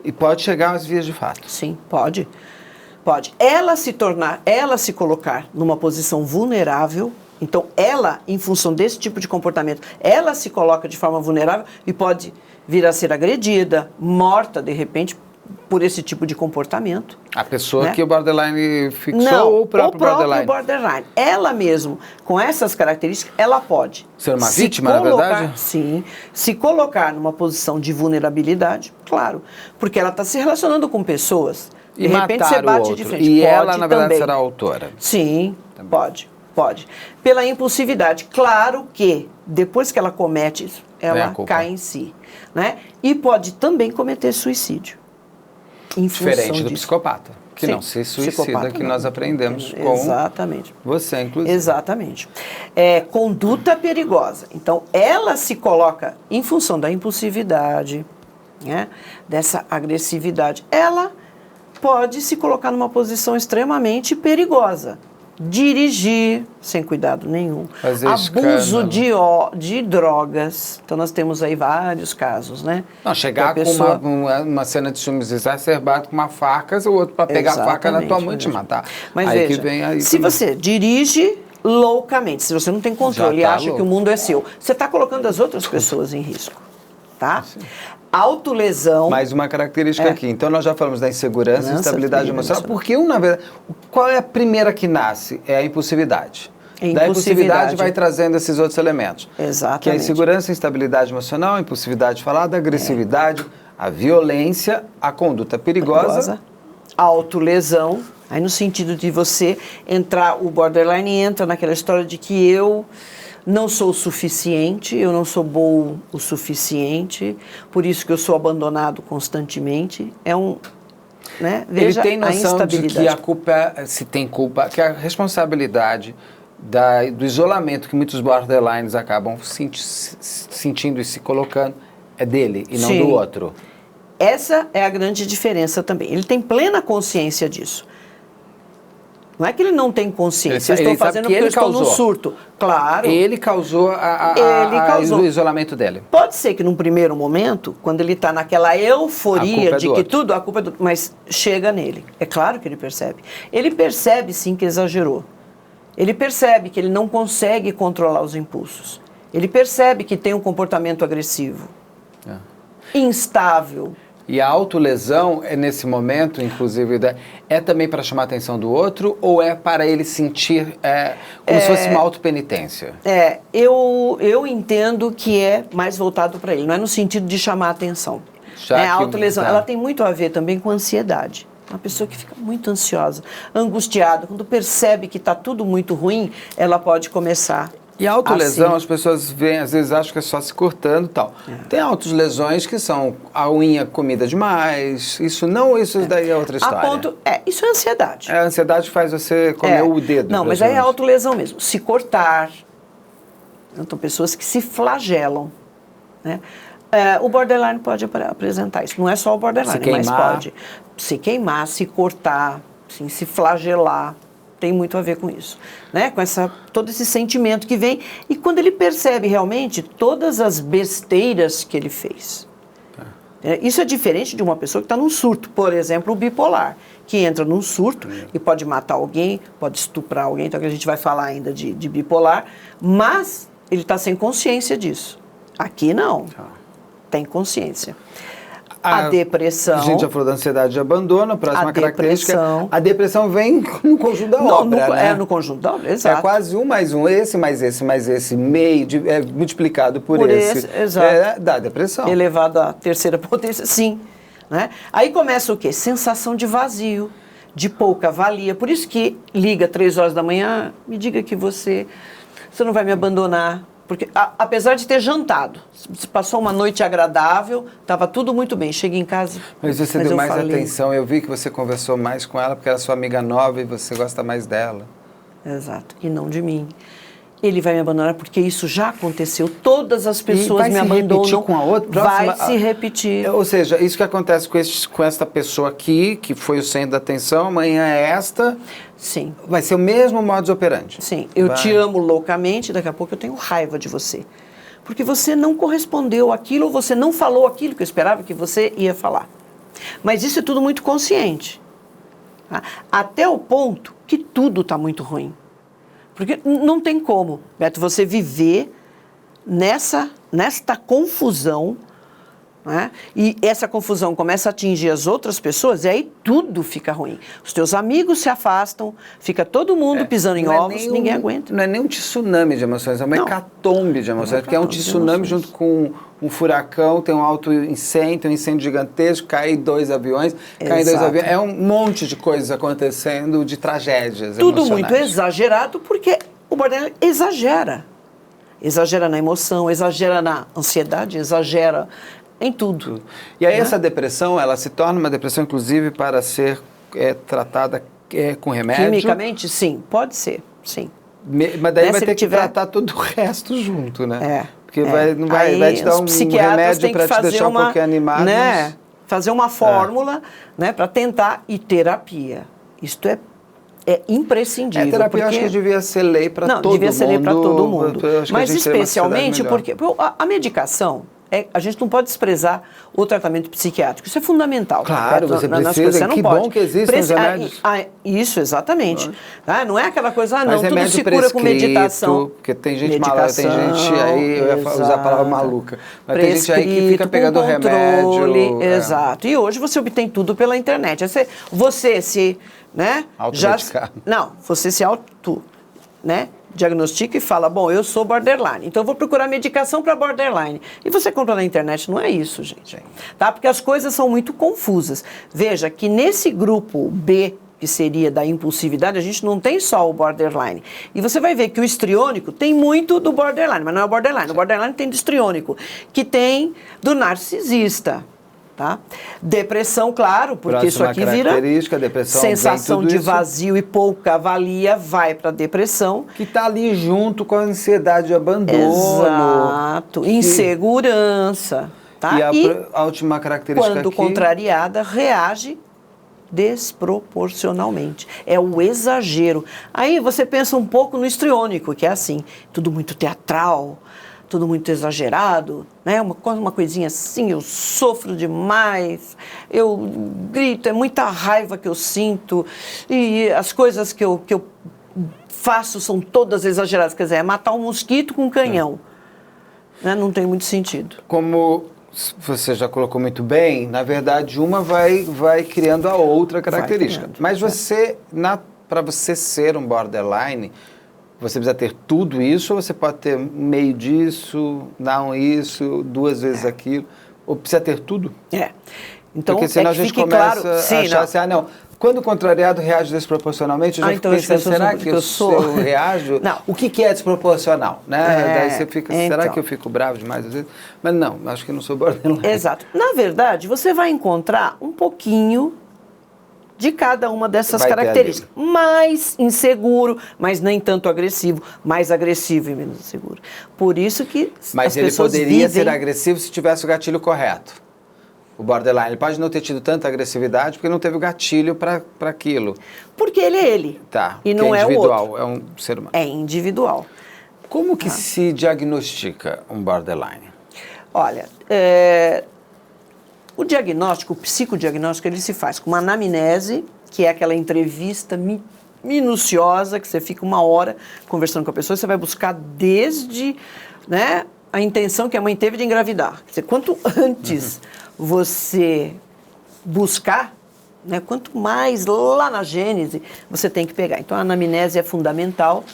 e pode chegar às vias de fato. Sim, pode. Pode. Ela se colocar numa posição vulnerável. Então, ela, em função desse tipo de comportamento, ela se coloca de forma vulnerável e pode vir a ser agredida, morta, de repente, por esse tipo de comportamento. A pessoa que o borderline fixou ou o próprio borderline? Ela mesmo, com essas características, ela pode ser uma vítima, na verdade? Sim, se colocar numa posição de vulnerabilidade, claro, porque ela está se relacionando com pessoas. E de repente matar você bate o outro. de frente. E pode ela, na verdade, também. será a autora. Sim, também. Pode. Pela impulsividade. Claro que, depois que ela comete isso, ela cai em si. Né? E pode também cometer suicídio. Diferente do psicopata, que não se suicida, que nós aprendemos com você, inclusive. Exatamente. Conduta perigosa. Então, ela se coloca em função da impulsividade, né? Dessa agressividade. Ela pode se colocar numa posição extremamente perigosa. Dirigir sem cuidado nenhum, abuso de drogas, então nós temos aí vários casos, né? Não, chegar com uma cena de ciúmes exacerbado com uma faca, o outro para pegar a faca na tua mão e te matar. Mas aí veja, se você dirige loucamente, se você não tem controle e acha que o mundo é seu, você está colocando as outras pessoas em risco, tá? Autolesão. Mais uma característica aqui. Então, nós já falamos da insegurança e instabilidade emocional. Porque, na verdade, qual é a primeira que nasce? É a impulsividade. Da impulsividade vai trazendo esses outros elementos. Exatamente. Que é a insegurança, a instabilidade emocional, a impulsividade falada, a agressividade, a violência, a conduta perigosa. A autolesão. Aí, no sentido de você entrar, o borderline entra naquela história de que eu não sou o suficiente, eu não sou bom o suficiente, por isso que eu sou abandonado constantemente. Né? Veja, ele tem noção de que a culpa, se tem culpa, que a responsabilidade do isolamento que muitos borderlines acabam sentindo e se colocando é dele e não do outro. Essa é a grande diferença também. Ele tem plena consciência disso. Não é que ele não tem consciência, eu estou fazendo porque eu estou no surto. Claro. Ele causou o isolamento dele. Pode ser que num primeiro momento, quando ele está naquela euforia de que tudo, a culpa é do outro, mas chega nele. É claro que ele percebe. Ele percebe sim que exagerou. Ele percebe que ele não consegue controlar os impulsos. Ele percebe que tem um comportamento agressivo, instável. E a autolesão, nesse momento, inclusive, é também para chamar a atenção do outro ou é para ele sentir como se fosse uma autopenitência? Eu entendo que é mais voltado para ele, não é no sentido de chamar a atenção. A autolesão, ela tem muito a ver também com ansiedade. Uma pessoa que fica muito ansiosa, angustiada, quando percebe que está tudo muito ruim, ela pode começar. E a autolesão, as pessoas veem, às vezes acham que é só se cortando e tal. Tem autolesões que são a unha comida demais, isso daí é outra história. Isso é ansiedade. A ansiedade faz você comer o dedo. Não, mas aí é autolesão mesmo. Se cortar. Então, pessoas que se flagelam, né? O borderline pode apresentar isso. Não é só o borderline, mas pode. Se queimar, se cortar, assim, se flagelar. Tem muito a ver com isso, né? Com todo esse sentimento que vem. E quando ele percebe realmente todas as besteiras que ele fez, Isso é diferente de uma pessoa que está num surto, por exemplo, o bipolar, que entra num surto e pode matar alguém, pode estuprar alguém, então que a gente vai falar ainda de bipolar, mas ele está sem consciência disso. Aqui não, tem consciência. A depressão... A gente já falou da ansiedade de abandono, a próxima característica... A depressão vem no conjunto da obra, né? É no conjunto da obra, exato. É quase 1 mais 1, esse mais esse mais esse, meio, multiplicado por esse. Exato. Dá depressão. Elevado à terceira potência, sim. Né? Aí começa o quê? Sensação de vazio, de pouca valia. Por isso que liga 3 horas da manhã, me diga que você não vai me abandonar. Porque, apesar de ter jantado, se passou uma noite agradável, estava tudo muito bem. Cheguei em casa... Mas você deu mais atenção. Eu vi que você conversou mais com ela porque ela é sua amiga nova e você gosta mais dela. Exato. E não de mim. Ele vai me abandonar porque isso já aconteceu. Todas as pessoas me abandonam. Vai se repetir com a outra? Vai se repetir. Ou seja, isso que acontece com esta pessoa aqui, que foi o centro da atenção, amanhã é esta... Sim. Vai ser o mesmo modus operandi. Sim. Eu te amo loucamente, daqui a pouco eu tenho raiva de você. Porque você não correspondeu àquilo, ou você não falou aquilo que eu esperava que você ia falar. Mas isso é tudo muito consciente. Tá? Até o ponto que tudo está muito ruim. Porque não tem como, Beto, você viver nesta confusão, né? E essa confusão começa a atingir as outras pessoas e aí tudo fica ruim. Os teus amigos se afastam, fica todo mundo pisando em ovos, ninguém aguenta. Não é nem um tsunami de emoções, é uma hecatombe de emoções, porque é um tsunami junto com um furacão, tem um alto incêndio, tem um incêndio gigantesco, caem 2 aviões, é um monte de coisas acontecendo, de tragédias tudo emocionais. Muito exagerado, porque o borderline exagera. Exagera na emoção, exagera na ansiedade, exagera em tudo. E aí essa depressão, ela se torna uma depressão, inclusive, para ser tratada com remédio? Quimicamente, sim. Pode ser, sim. Mas daí vai ter que tratar todo o resto junto, né? Porque não vai te dar um remédio para te deixar um pouquinho animado. Né? Fazer uma fórmula, né, para tentar, e terapia. Isto é imprescindível. Terapia eu acho que devia ser lei para todo mundo. Não, devia ser lei para todo mundo. Mas especialmente porque a medicação... a gente não pode desprezar o tratamento psiquiátrico. Isso é fundamental. Claro, você precisa. Que bom que existem os remédios. Isso, exatamente. Não é aquela coisa, mas tudo se cura com meditação. Porque tem gente maluca, tem gente aí, eu ia usar a palavra maluca, mas tem gente aí que fica pegando remédio. Exato. E hoje você obtém tudo pela internet. Você se... automedicar. Você se diagnostica e fala, bom, eu sou borderline, então eu vou procurar medicação para borderline. E você compra na internet, não é isso, gente. Tá? Porque as coisas são muito confusas. Veja que nesse grupo B, que seria da impulsividade, a gente não tem só o borderline. E você vai ver que o histriônico tem muito do borderline, mas não é o borderline. O borderline tem do histriônico, que tem do narcisista. Tá? Depressão, claro, porque isso aqui vira sensação de vazio e pouca valia, vai para depressão. Que está ali junto com a ansiedade de abandono. Exato, insegurança. Tá? E a última característica quando contrariada, reage desproporcionalmente. É o exagero. Aí você pensa um pouco no histriônico, que é assim, tudo muito teatral, tudo muito exagerado, né? Uma coisinha assim, eu sofro demais, eu grito, é muita raiva que eu sinto, e as coisas que eu faço são todas exageradas. Quer dizer, é matar um mosquito com um canhão. Né? Não tem muito sentido. Como você já colocou muito bem, na verdade, uma vai criando a outra característica. Mas para você ser um borderline, você precisa ter tudo isso, ou você pode ter meio disso, não isso, 2 vezes aquilo, ou precisa ter tudo? Então, porque senão a gente começa a achar assim, não. Quando o contrariado reage desproporcionalmente, eu já fico pensando, será que eu reajo? Não. O que é desproporcional? Né? Daí você fica, será que eu fico bravo demais às vezes? Mas não, acho que não sou borderline. Exato. Na verdade, você vai encontrar um pouquinho de cada uma dessas características. Mais inseguro, mas nem tanto agressivo. Mais agressivo e menos inseguro. Por isso que mas as pessoas ele poderia ser agressivo se tivesse o gatilho correto. O borderline, ele pode não ter tido tanta agressividade porque não teve o gatilho para aquilo. Porque ele é ele. Tá. E não é o outro. É um ser humano. É individual. Como que se diagnostica um borderline? Olha, O diagnóstico, o psicodiagnóstico, ele se faz com uma anamnese, que é aquela entrevista minuciosa, que você fica 1 hora conversando com a pessoa, você vai buscar desde, né, a intenção que a mãe teve de engravidar. Quer dizer, quanto antes você buscar, né, quanto mais lá na gênese você tem que pegar. Então, a anamnese é fundamental.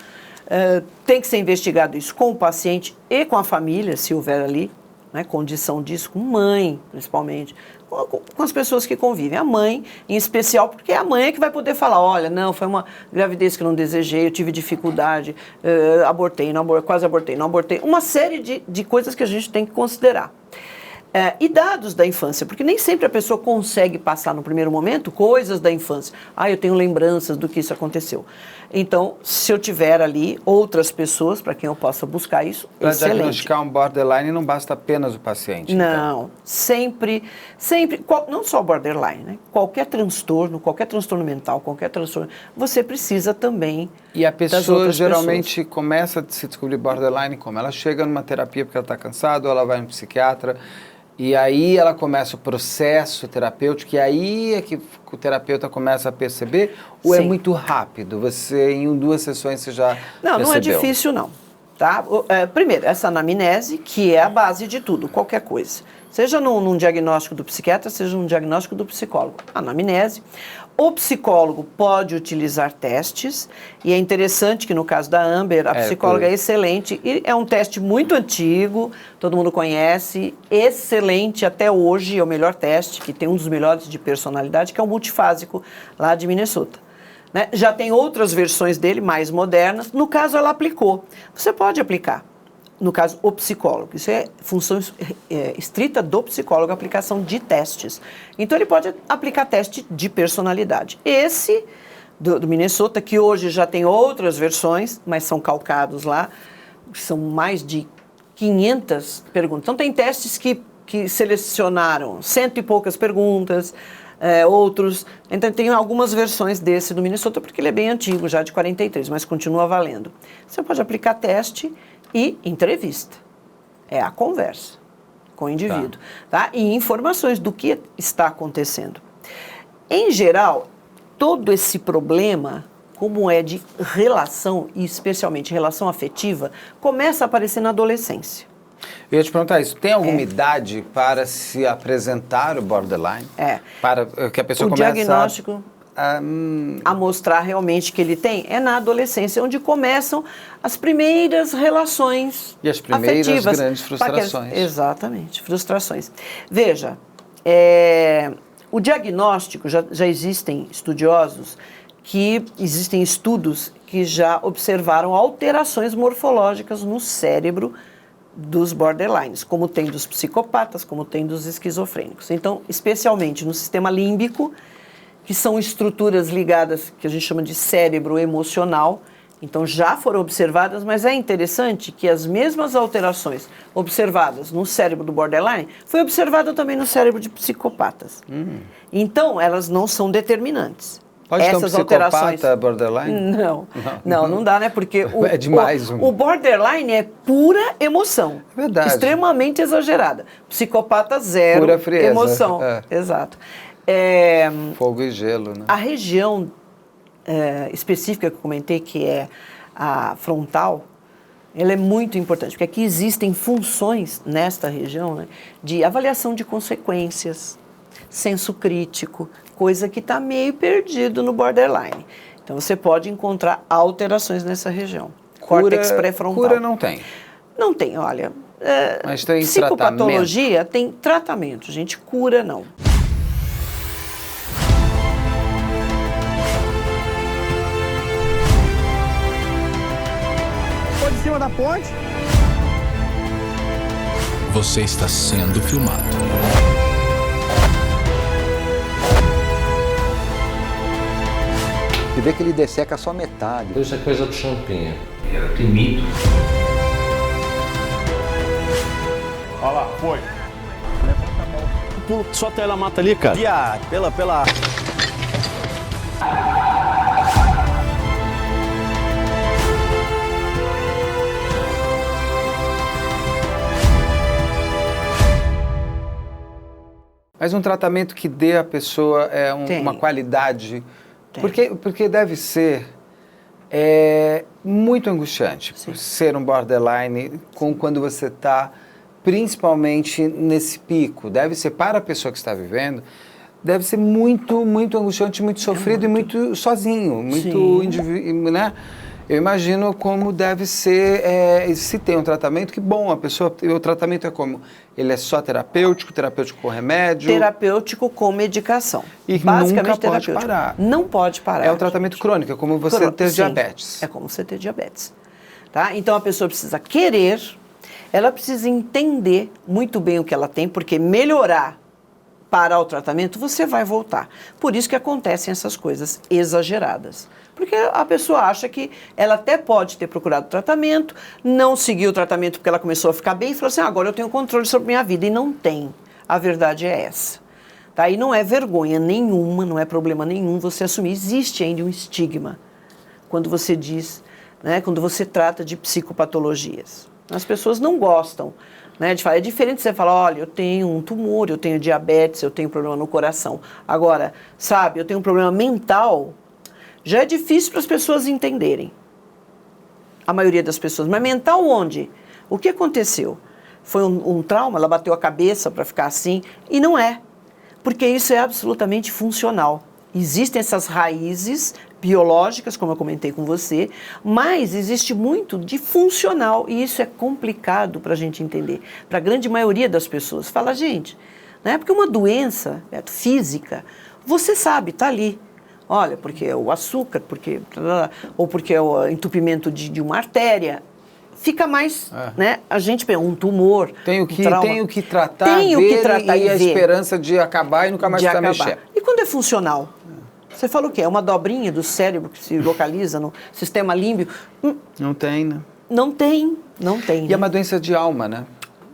Tem que ser investigado isso com o paciente e com a família, se houver ali, né, condição disso, com mãe, principalmente, com as pessoas que convivem. A mãe, em especial, porque é a mãe que vai poder falar, olha, não, foi uma gravidez que eu não desejei, eu tive dificuldade, abortei, não abortei, quase abortei, não abortei. Uma série de coisas que a gente tem que considerar. E dados da infância, porque nem sempre a pessoa consegue passar no primeiro momento coisas da infância. Eu tenho lembranças do que isso aconteceu. Então, se eu tiver ali outras pessoas para quem eu possa buscar isso, para excelente. diagnosticar um borderline não basta apenas o paciente. Não, então. sempre, não só borderline, né? Qualquer transtorno mental, qualquer transtorno, você precisa também. E a pessoa geralmente pessoas. começa a se descobrir borderline como? Ela chega numa terapia porque ela está cansada, ou ela vai no psiquiatra. E aí ela começa o processo terapêutico, e aí é que o terapeuta começa a perceber, ou Sim. é muito rápido? Você, em 2 sessões, você já Não, percebeu? não é difícil, não. Tá? Primeiro, essa anamnese, que é a base de tudo, qualquer coisa. Seja num diagnóstico do psiquiatra, seja num diagnóstico do psicólogo. Anamnese. O psicólogo pode utilizar testes, e é interessante que no caso da Amber, a psicóloga é excelente, e é um teste muito antigo, todo mundo conhece, excelente até hoje, é o melhor teste, que tem um dos melhores de personalidade, que é o multifásico, lá de Minnesota. Né? Já tem outras versões dele, mais modernas, no caso ela aplicou. Você pode aplicar. No caso, o psicólogo. Isso é função estrita do psicólogo, a aplicação de testes. Então, ele pode aplicar teste de personalidade. Esse, do Minnesota, que hoje já tem outras versões, mas são calcados lá, são mais de 500 perguntas. Então, tem testes que selecionaram 100 e poucas perguntas, outros. Então, tem algumas versões desse do Minnesota, porque ele é bem antigo, já de 43, mas continua valendo. Você pode aplicar teste e entrevista. É a conversa com o indivíduo. Tá? E informações do que está acontecendo. Em geral, todo esse problema, como é de relação, e especialmente relação afetiva, começa a aparecer na adolescência. Eu ia te perguntar isso. Tem alguma idade para se apresentar o borderline? Para que a pessoa comece diagnóstico a mostrar realmente que ele tem é na adolescência, onde começam as primeiras relações e as primeiras afetivas, grandes frustrações. Exatamente, frustrações. Veja, o diagnóstico, já existem estudiosos existem estudos que já observaram alterações morfológicas no cérebro dos borderlines, como tem dos psicopatas, como tem dos esquizofrênicos. Então, especialmente no sistema límbico, que são estruturas ligadas, que a gente chama de cérebro emocional. Então, já foram observadas, mas é interessante que as mesmas alterações observadas no cérebro do borderline foi observada também no cérebro de psicopatas. Então, elas não são determinantes. Pode ter um psicopata alterações borderline? Não dá, né? Porque é demais. O borderline é pura emoção. É verdade. Extremamente exagerada. Psicopata zero, pura frieza. Emoção. Exato. Fogo e gelo, né? A região específica que eu comentei, que é a frontal, ela é muito importante, porque aqui existem funções nesta região, né, de avaliação de consequências, senso crítico, coisa que está meio perdido no borderline. Então, você pode encontrar alterações nessa região. Córtex pré-frontal. Cura não tem? Não tem, olha. Mas tem psicopatologia tem tratamento, gente. Cura não. Em cima da ponte. Você está sendo filmado. Você vê que ele desseca só metade. Isso é coisa do Champinha. Tem mito. Olha lá, foi. Levanta a mão. Só até ela mata ali, cara. Pela... Mas um tratamento que dê à pessoa uma qualidade. Porque deve ser muito angustiante ser um borderline quando você está principalmente nesse pico. Deve ser para a pessoa que está vivendo, deve ser muito, muito angustiante, muito sofrido e muito sozinho, muito indivíduo, né? Eu imagino como deve ser, se tem um tratamento, que bom, o tratamento é como? Ele é só terapêutico com remédio? Terapêutico com medicação. E nunca pode parar. Não pode parar. É um tratamento crônico, é como você ter diabetes. É como você ter diabetes. Tá? Então a pessoa precisa querer, ela precisa entender muito bem o que ela tem, porque melhorar para o tratamento, você vai voltar. Por isso que acontecem essas coisas exageradas. Porque a pessoa acha que ela até pode ter procurado tratamento, não seguiu o tratamento porque ela começou a ficar bem e falou assim, agora eu tenho controle sobre minha vida. E não tem. A verdade é essa. Tá? E não é vergonha nenhuma, não é problema nenhum você assumir. Existe ainda um estigma quando você diz, né, quando você trata de psicopatologias. As pessoas não gostam, né, de falar. É diferente você falar, olha, eu tenho um tumor, eu tenho diabetes, eu tenho problema no coração. Agora, sabe, eu tenho um problema mental, já é difícil para as pessoas entenderem. A maioria das pessoas. Mas mental onde? O que aconteceu? Foi um trauma? Ela bateu a cabeça para ficar assim? E não é. Porque isso é absolutamente funcional. Existem essas raízes biológicas, como eu comentei com você, mas existe muito de funcional e isso é complicado para a gente entender. Para a grande maioria das pessoas. Fala, gente, né? Porque uma doença física, você sabe, está ali. Olha, porque é o açúcar, ou porque é o entupimento de uma artéria. Fica mais, né? A gente pensa, um tumor, tenho que tratar, e a esperança de acabar e nunca mais precisar mexer. E quando é funcional? Você fala o quê? É uma dobrinha do cérebro que se localiza no sistema límbico? Não tem, né? Não tem. E é uma doença de alma, né?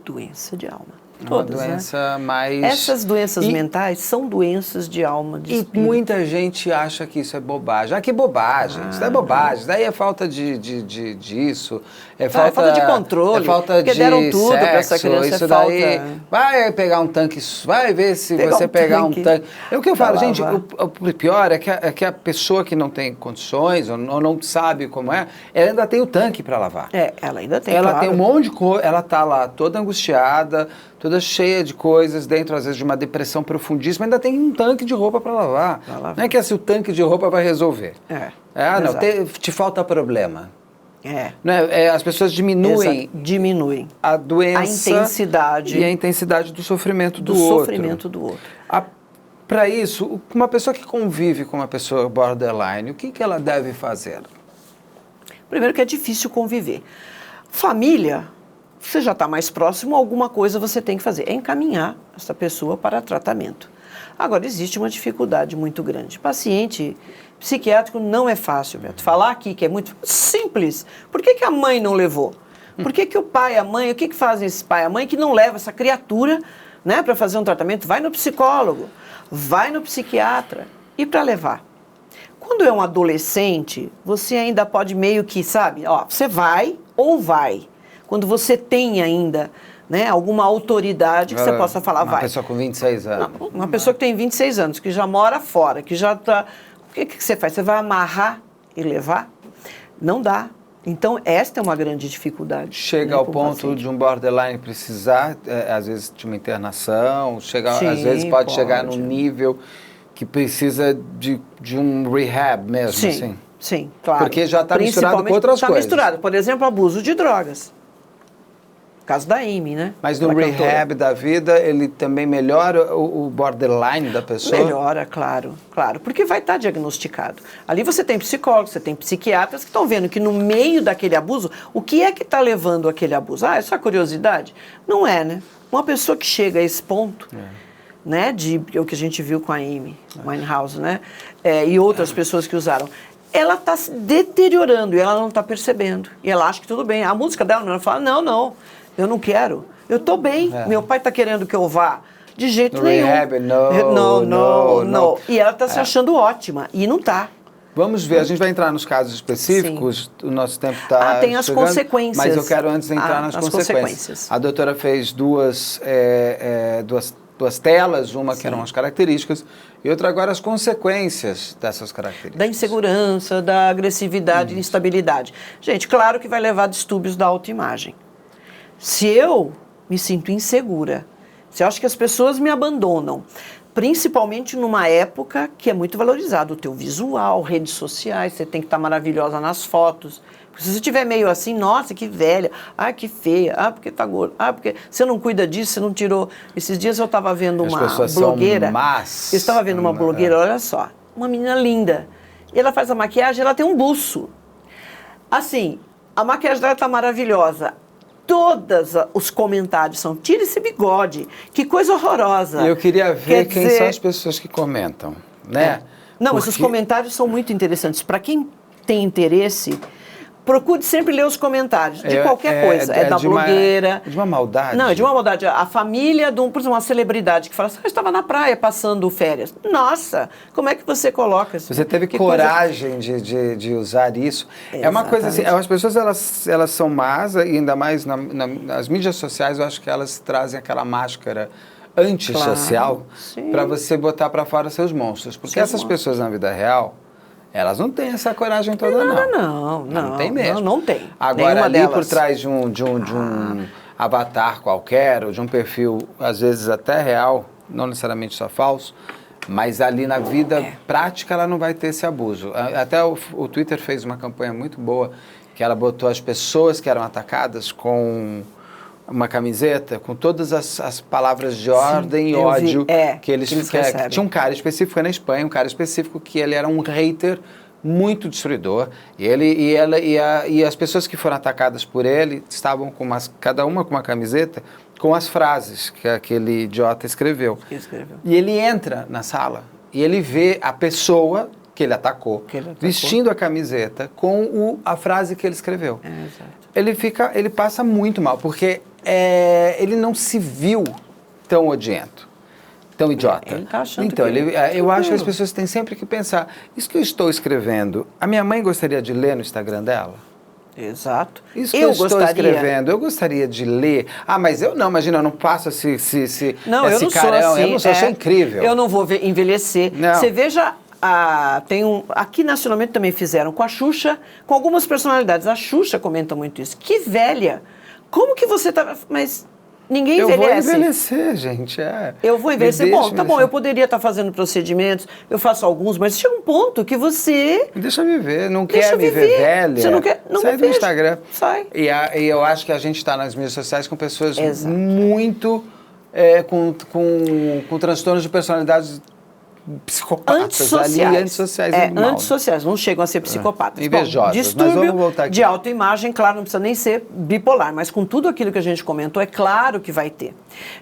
Doença de alma. Todas, uma doença, né? Mais... Essas doenças mentais são doenças de alma, de espírito. E muita gente acha que isso é bobagem. Que bobagem, isso não é bobagem. Isso daí é falta disso, é falta de controle, porque deram tudo para essa criança, isso daí, vai pegar um tanque, vai ver se você pegar um tanque. É o que eu falo, gente, o pior é que a pessoa que não tem condições, ou não sabe como ela ainda tem o tanque para lavar. Ela ainda tem, Ela tem um monte de coisa, ela tá lá toda angustiada, toda cheia de coisas, dentro, às vezes, de uma depressão profundíssima, ainda tem um tanque de roupa para lavar. Não é que assim, o tanque de roupa vai resolver. Te falta problema. As pessoas diminuem a doença, a intensidade do sofrimento do outro. Para isso, uma pessoa que convive com uma pessoa borderline, o que ela deve fazer? Primeiro que é difícil conviver. Família, você já está mais próximo, alguma coisa você tem que fazer. É encaminhar essa pessoa para tratamento. Agora, existe uma dificuldade muito grande. Paciente psiquiátrico não é fácil, Beto. Falar aqui que é muito simples. Por que a mãe não levou? Por que o pai, a mãe, o que fazem esse pai e a mãe que não leva essa criatura, né, para fazer um tratamento? Vai no psicólogo, vai no psiquiatra e para levar. Quando é um adolescente, você ainda pode meio que, sabe, você vai ou vai. Quando você tem ainda, né, alguma autoridade que você possa falar, vai. Uma pessoa com 26 anos. Não, uma pessoa que tem 26 anos, que já mora fora, que já está... O que você faz? Você vai amarrar e levar? Não dá. Então, esta é uma grande dificuldade. Chega ao ponto de um borderline precisar, às vezes, de uma internação, às vezes pode chegar num nível que precisa de um rehab mesmo, assim. Sim, claro. Porque já está misturado com outras coisas. Está misturado. Por exemplo, abuso de drogas. Caso da Amy, né? Mas no rehab da vida, ele também melhora o borderline da pessoa? Melhora, claro. Porque vai estar diagnosticado. Ali você tem psicólogos, você tem psiquiatras que estão vendo que no meio daquele abuso, o que é que está levando aquele abuso? É só curiosidade? Não é, né? Uma pessoa que chega a esse ponto, né? O que a gente viu com a Amy Winehouse, né? E outras pessoas que usaram. Ela está se deteriorando e ela não está percebendo. E ela acha que tudo bem. A música dela, ela fala, não. Eu não quero. Eu estou bem. Meu pai está querendo que eu vá. De jeito nenhum. Rehab, não. E ela está se achando ótima. E não está. Vamos ver. A gente vai entrar nos casos específicos. Sim. O nosso tempo está tem as chegando, consequências. Mas eu quero antes entrar nas consequências. A doutora fez duas duas telas, uma que eram as características e outra agora as consequências dessas características. Da insegurança, da agressividade e instabilidade. Gente, claro que vai levar a distúrbios da autoimagem. Se eu me sinto insegura, se eu acho que as pessoas me abandonam, principalmente numa época que é muito valorizado o teu visual, redes sociais, você tem que estar maravilhosa nas fotos. Porque se você estiver meio assim, nossa, que velha, ah, que feia, ah, porque tá gorda, ah, porque você não cuida disso, você não tirou. Esses dias eu estava vendo uma blogueira. Eu estava vendo uma blogueira, olha só, uma menina linda. E ela faz a maquiagem, ela tem um buço. Assim, a maquiagem dela está maravilhosa. Todos os comentários são, tira esse bigode, que coisa horrorosa. Eu queria ver quem são as pessoas que comentam, né? Não, mas os comentários são muito interessantes. Para quem tem interesse, procure sempre ler os comentários de qualquer coisa. É da blogueira. De uma maldade. Não, é de uma maldade. A família de por exemplo, uma celebridade que fala assim, eu estava na praia passando férias. Nossa, como é que você coloca isso? Você teve coragem de usar isso. Exatamente. É uma coisa assim, as pessoas elas são más, e ainda mais nas mídias sociais, eu acho que elas trazem aquela máscara antissocial para você botar para fora seus monstros. Porque essas pessoas na vida real, elas não têm essa coragem toda, não tem mesmo. Não tem. Agora, ali por trás de um avatar qualquer, ou de um perfil, às vezes até real, não necessariamente só falso, mas ali na vida prática ela não vai ter esse abuso. Até o Twitter fez uma campanha muito boa, que ela botou as pessoas que eram atacadas com uma camiseta com todas as palavras de ordem e ódio que eles tinha um cara específico, foi na Espanha, um cara específico que ele era um hater muito destruidor, e as pessoas que foram atacadas por ele estavam com cada uma com uma camiseta com as frases que aquele idiota escreveu. E ele entra na sala e ele vê a pessoa que ele atacou, vestindo a camiseta com a frase que ele escreveu. Exato. Ele passa muito mal, porque ele não se viu tão odiento, tão idiota. Ele tá achando então, eu acho que as pessoas têm sempre que pensar, isso que eu estou escrevendo, a minha mãe gostaria de ler no Instagram dela? Exato. Isso que eu estou escrevendo, eu gostaria de ler. Ah, mas eu não, imagina, eu não passo esse eu não carão, sou assim, eu não sou, sou incrível. Eu não vou envelhecer. Não. Você veja... aqui nacionalmente também fizeram com a Xuxa, com algumas personalidades. A Xuxa comenta muito isso. Que velha! Como que você tá... Mas ninguém envelhece. Eu vou envelhecer, gente. Eu vou envelhecer. Bom, tá bom, eu poderia estar fazendo procedimentos, eu faço alguns, mas chega um ponto que você... Deixa viver, não quer me ver velha. Você não quer... Não sai do Instagram. Sai. E eu acho que a gente está nas mídias sociais com pessoas muito... com transtornos de personalidade psicopatas antissociais. Antissociais. Antissociais, não chegam a ser psicopatas. Invejosos. Distúrbio mas vamos voltar aqui. de autoimagem, claro, não precisa nem ser bipolar, mas com tudo aquilo que a gente comentou, é claro que vai ter.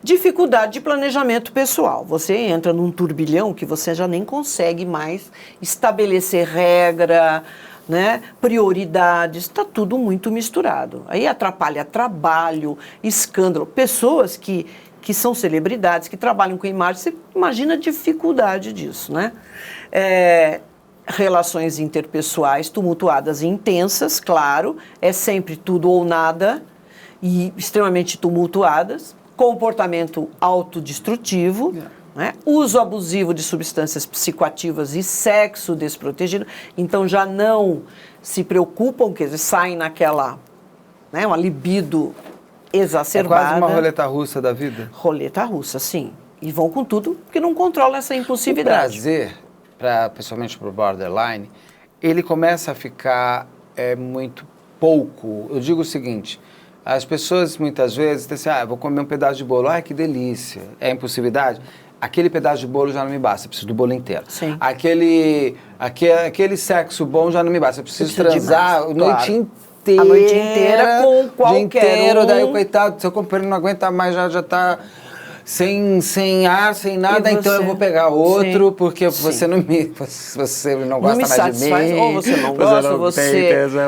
Dificuldade de planejamento pessoal. Você entra num turbilhão que você já nem consegue mais estabelecer regra, né, prioridades, está tudo muito misturado. Aí atrapalha trabalho, escândalo, pessoas que são celebridades, que trabalham com imagem, você imagina a dificuldade disso, né? Relações interpessoais tumultuadas e intensas, claro, é sempre tudo ou nada, e extremamente tumultuadas, comportamento autodestrutivo, né? Uso abusivo de substâncias psicoativas e sexo desprotegido, então já não se preocupam, quer dizer, saem naquela, né, uma libido exacerbada. É quase uma roleta russa da vida? Roleta russa, sim. E vão com tudo, porque não controlam essa impulsividade. O prazer, principalmente para o borderline, ele começa a ficar muito pouco. Eu digo o seguinte, as pessoas muitas vezes dizem assim, vou comer um pedaço de bolo, que delícia. É impulsividade? Aquele pedaço de bolo já não me basta, eu preciso do bolo inteiro. Sim. Aquele sexo bom já não me basta, eu preciso transar a noite inteira. A noite inteira com qualquer daí o coitado, seu companheiro não aguenta mais, já tá sem ar, sem nada, então eu vou pegar outro, porque você não gosta mais de mim. Ou você não gosta,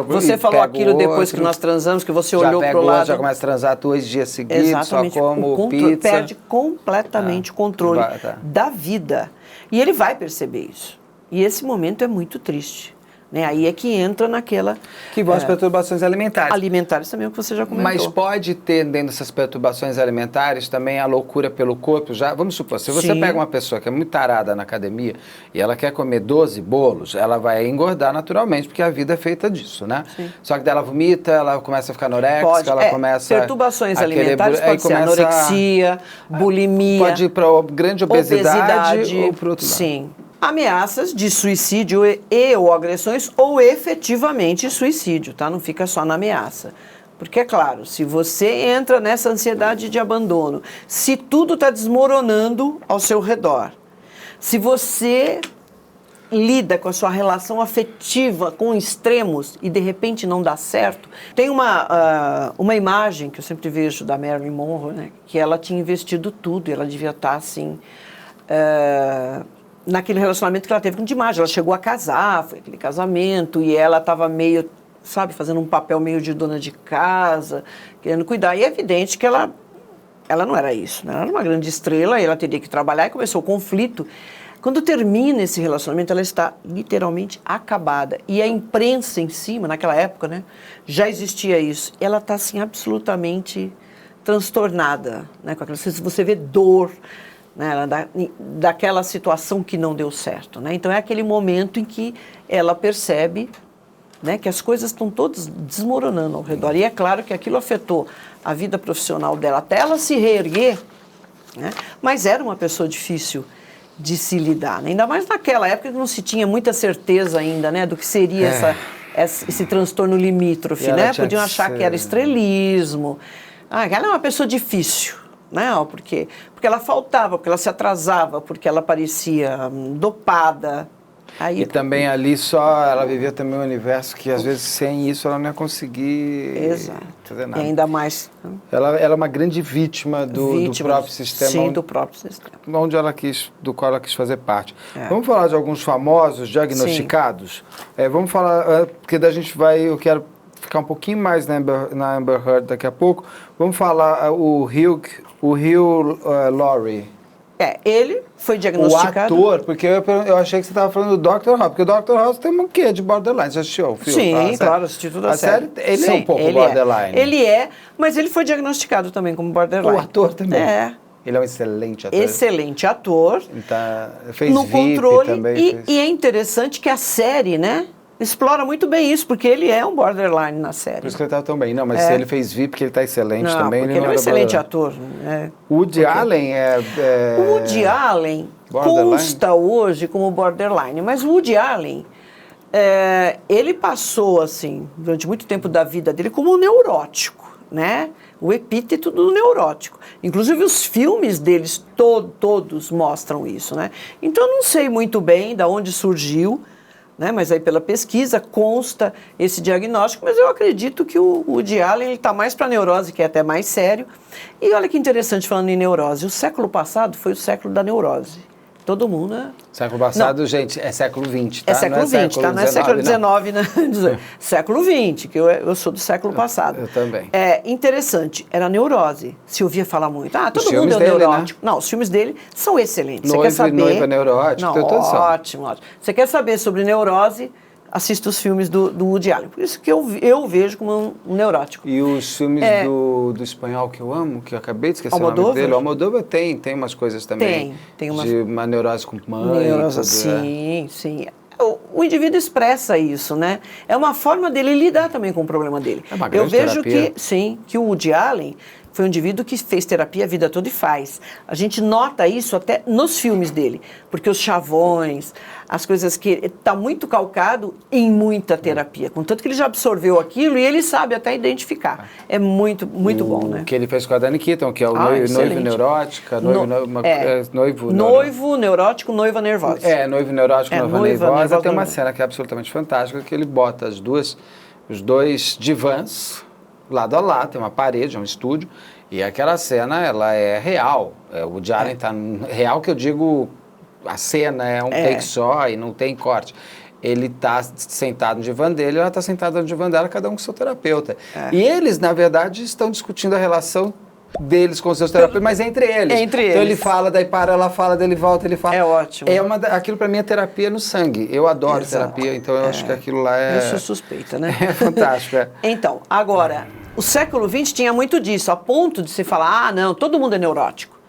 você falou aquilo depois que nós transamos, que você olhou pro lado. Já começa a transar 2 dias seguidos, exatamente, só como pizza. Perde completamente o controle da vida. E ele vai perceber isso. E esse momento é muito triste. Né? Aí é que entra naquela... Que vão as perturbações alimentares. Alimentares também, o que você já comentou. Mas pode ter dentro dessas perturbações alimentares também a loucura pelo corpo. Já, vamos supor, se você pega uma pessoa que é muito tarada na academia e ela quer comer 12 bolos, ela vai engordar naturalmente, porque a vida é feita disso, né? Sim. Só que daí ela vomita, ela começa a ficar anoréxica, ela começa... Perturbações alimentares pode ser anorexia, bulimia... Pode ir para grande obesidade ou para outro lado. Sim. Ameaças de suicídio ou agressões ou efetivamente suicídio, tá? Não fica só na ameaça. Porque, é claro, se você entra nessa ansiedade de abandono, se tudo está desmoronando ao seu redor, se você lida com a sua relação afetiva com extremos e de repente não dá certo. Tem uma imagem que eu sempre vejo da Marilyn Monroe, né? Que ela tinha investido tudo e ela devia estar assim... naquele relacionamento que ela teve com o Dimaggio. Ela chegou a casar, foi aquele casamento, e ela estava meio, sabe, fazendo um papel meio de dona de casa, querendo cuidar. E é evidente que ela não era isso, né? Ela era uma grande estrela, e ela teria que trabalhar, e começou o conflito. Quando termina esse relacionamento, ela está literalmente acabada. E a imprensa em cima, naquela época, né, já existia isso. Ela está, assim, absolutamente transtornada, né, com aquela, você vê dor, né, daquela situação que não deu certo, né? Então é aquele momento em que ela percebe, né, que as coisas estão todas desmoronando ao redor. E é claro que aquilo afetou a vida profissional dela, até ela se reerguer, né? Mas era uma pessoa difícil de se lidar, né? Ainda mais naquela época que não se tinha muita certeza ainda, né, do que seria esse transtorno limítrofe, né? Podiam achar que era estrelismo. Ela é uma pessoa difícil. Não, porque ela faltava, porque ela se atrasava, porque ela parecia dopada. Aí, e também ali ela vivia também um universo que às vezes sem isso ela não ia conseguir fazer nada. E ainda mais... Ela é uma grande vítima do próprio sistema. Sim, do próprio sistema. Do qual ela quis fazer parte. Vamos falar de alguns famosos diagnosticados? Vamos falar, porque da gente eu quero ficar um pouquinho mais na Amber Heard daqui a pouco. Vamos falar o Hugh Laurie. Ele foi diagnosticado... O ator, porque eu achei que você estava falando do Dr. House, porque o Dr. House tem um quê de borderline? Você assistiu o filme? Sim, claro, assisti tudo a série. Ele é um pouco borderline. Ele mas ele foi diagnosticado também como borderline. O ator também? Ele é um excelente ator. Excelente ator. Fez no VIP controle, também. E é interessante que a série, né, explora muito bem isso, porque ele é um borderline na série. Por isso que ele está tão bem. Não, mas se ele fez VIP, porque ele está excelente também. Porque ele é um excelente ator. O Woody Allen O Woody Allen consta hoje como borderline, mas o Woody Allen, ele passou, assim, durante muito tempo da vida dele como neurótico, né? O epíteto do neurótico. Inclusive, os filmes deles todos mostram isso, né? Então, eu não sei muito bem de onde surgiu, né? Mas aí pela pesquisa consta esse diagnóstico, mas eu acredito que o Woody Allen está mais para neurose, que é até mais sério. E olha que interessante, falando em neurose, o século passado foi o século da neurose. Todo mundo, né? Século passado, gente, é século XX, tá? É século XX, tá? Não é século XIX, né? Século XX, que eu sou do século passado. Eu também. É interessante, era neurose. Se ouvia falar muito. Todo mundo é neurótico. Né? Não, os filmes dele são excelentes. Noivo, você quer saber... Noiva neurótico, ótimo. Você quer saber sobre neurose... Assista os filmes do Woody Allen. Por isso que eu vejo como um neurótico. E os filmes do espanhol que eu amo, que eu acabei de esquecer o nome dele. O Almodóvar tem umas coisas também. Tem umas... De uma neurose com mãe. Neurose, sim. O indivíduo expressa isso, né? É uma forma dele lidar também com o problema dele. É uma grande terapia. Que o Woody Allen foi um indivíduo que fez terapia a vida toda e faz. A gente nota isso até nos filmes dele, porque os chavões, as coisas que... Está muito calcado em muita terapia, contanto que ele já absorveu aquilo e ele sabe até identificar. É muito bom, né? O que ele fez com a Dani Keaton, que é o noivo neurótica, noivo neurótico, noiva nervosa. Noivo neurótico, noiva nervosa. Tem uma cena que é absolutamente fantástica, que ele bota os dois divãs lado a lado, tem uma parede, é um estúdio, e aquela cena, ela é real. O Woody Allen tá real, que eu digo, a cena é um take só e não tem corte. Ele está sentado no divã dele, ela está sentada no divã dela, cada um com seu terapeuta. E eles, na verdade, estão discutindo a relação deles com seus terapeutas, mas entre eles. Entre então ele eles. fala, daí para, ela fala, daí ele volta, ele fala. É ótimo. Aquilo pra mim é terapia no sangue. Eu adoro Exato. terapia, então eu acho que aquilo lá é... Eu sou suspeita, né? É fantástico, é. Então, agora, o século XX tinha muito disso, a ponto de se falar, não, todo mundo é neurótico.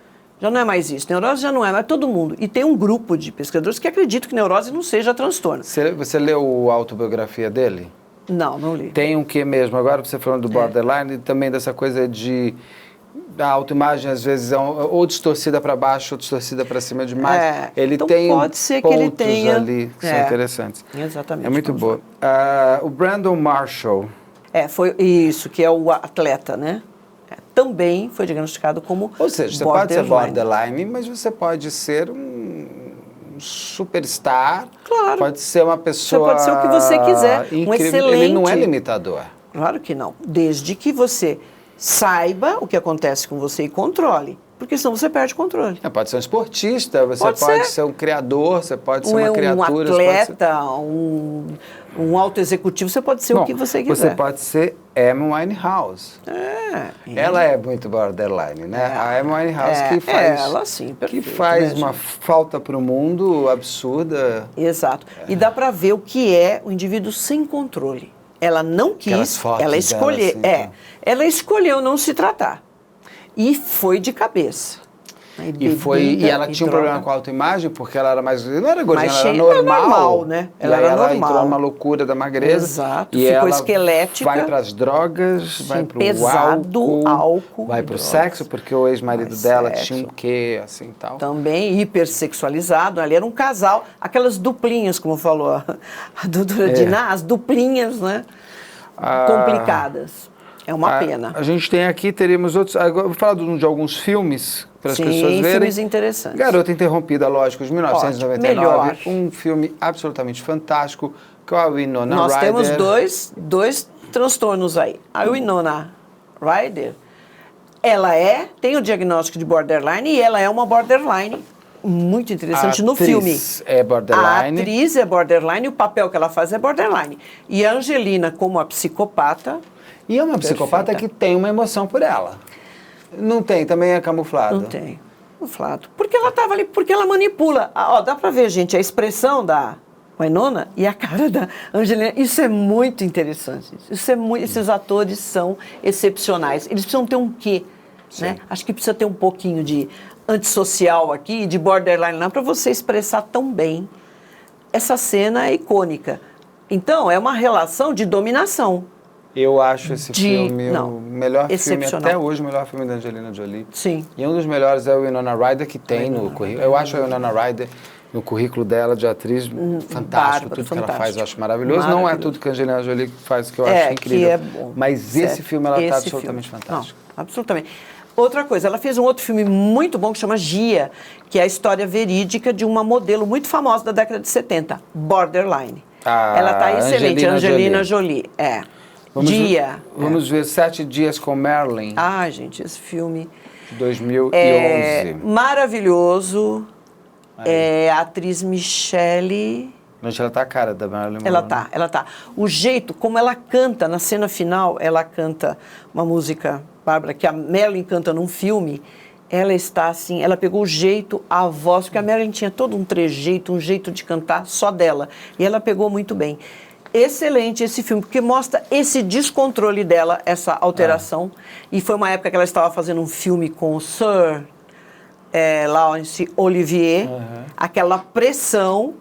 Já não é mais isso, neurose já não é, mas todo mundo. E tem um grupo de pesquisadores que acreditam que neurose não seja transtorno. Você leu a autobiografia dele? Não li. Tem um que mesmo, agora você falando do borderline, também dessa coisa de... A autoimagem, às vezes, é ou distorcida para baixo ou distorcida para cima demais. Ele então tem pode ser que ele tenha ali que são interessantes. Exatamente. É muito boa. O Brandon Marshall. Foi isso, que é o atleta, né? Também foi diagnosticado como Ou seja, você pode ser borderline, mas você pode ser um superstar. Claro. Pode ser uma pessoa... Você pode ser o que você quiser, incrível. um excelente... Ele não é limitador. Claro que não. Desde que você saiba o que acontece com você e controle. Porque senão você perde o controle. Pode ser um esportista, você pode ser um criador, você pode ser uma criatura. Um atleta, um auto-executivo, você pode ser o que você quiser. Você pode ser Amy Winehouse. Ela é muito borderline, né? A Amy Winehouse que faz... Ela sim, perfeito. Que faz uma falta para o mundo absurda. Exato. E dá para ver o que é o indivíduo sem controle. Ela não quis, ela escolheu. Assim, então. Ela escolheu não se tratar. E foi de cabeça. E ela tinha um problema com a autoimagem, porque ela era mais... Não era gordinha, ela era normal. Normal, né? Ela entrou numa loucura da magreza. Exato, e ficou ela esquelética. Vai para as drogas, vai para o álcool, vai para o sexo, porque o ex-marido dela tinha um quê, assim, tal. Também hipersexualizado. Ali era um casal, aquelas duplinhas, como falou a doutora Dina, as duplinhas, né? Complicadas. É uma pena. A gente tem aqui, teríamos outros... Agora, vou falar de alguns filmes para as pessoas verem. Filmes interessantes. Garota Interrompida, lógico, de 1999. Um filme absolutamente fantástico, com a Winona Ryder. Nós temos dois transtornos aí. A Winona Ryder, ela tem o diagnóstico de borderline e ela é uma borderline muito interessante no filme. É borderline. A atriz é borderline, o papel que ela faz é borderline. E a Angelina, como a psicopata... E é uma psicopata que tem uma emoção por ela. Não tem, também é camuflado. Não tem, camuflado. Porque ela estava ali, porque ela manipula. Dá pra ver, gente, a expressão da Winona e a cara da Angelina. Isso é muito interessante. Esses atores são excepcionais. Eles precisam ter um quê? Né? Acho que precisa ter um pouquinho de antissocial aqui, de borderline lá, para você expressar tão bem. Essa cena é icônica. Então, é uma relação de dominação. Eu acho esse filme o melhor filme até hoje, o melhor filme da Angelina Jolie. Sim. E um dos melhores é o Winona Ryder, que tem no currículo. Eu acho a Winona Ryder, no currículo dela de atriz, fantástico. Tudo que ela faz eu acho maravilhoso. Não é tudo que a Angelina Jolie faz que eu acho incrível. Que é bom. Mas esse filme ela está absolutamente fantástico. Não, absolutamente. Outra coisa, ela fez um outro filme muito bom que chama Gia, que é a história verídica de uma modelo muito famosa da década de 70, Borderline.Ela está excelente, Angelina Jolie. Vamos ver 7 Dias com Marilyn. Gente, esse filme... De 2011. É maravilhoso. A atriz Michelle... Gente, ela tá a cara da Marilyn Monroe. Ela tá. O jeito, como ela canta, na cena final, ela canta uma música, Bárbara, que a Marilyn canta num filme, ela está assim, ela pegou o jeito, a voz, porque a Marilyn tinha todo um trejeito, um jeito de cantar só dela. E ela pegou muito bem. Excelente esse filme, porque mostra esse descontrole dela, essa alteração. E foi uma época que ela estava fazendo um filme com o Sir Laurence Olivier, aquela pressão,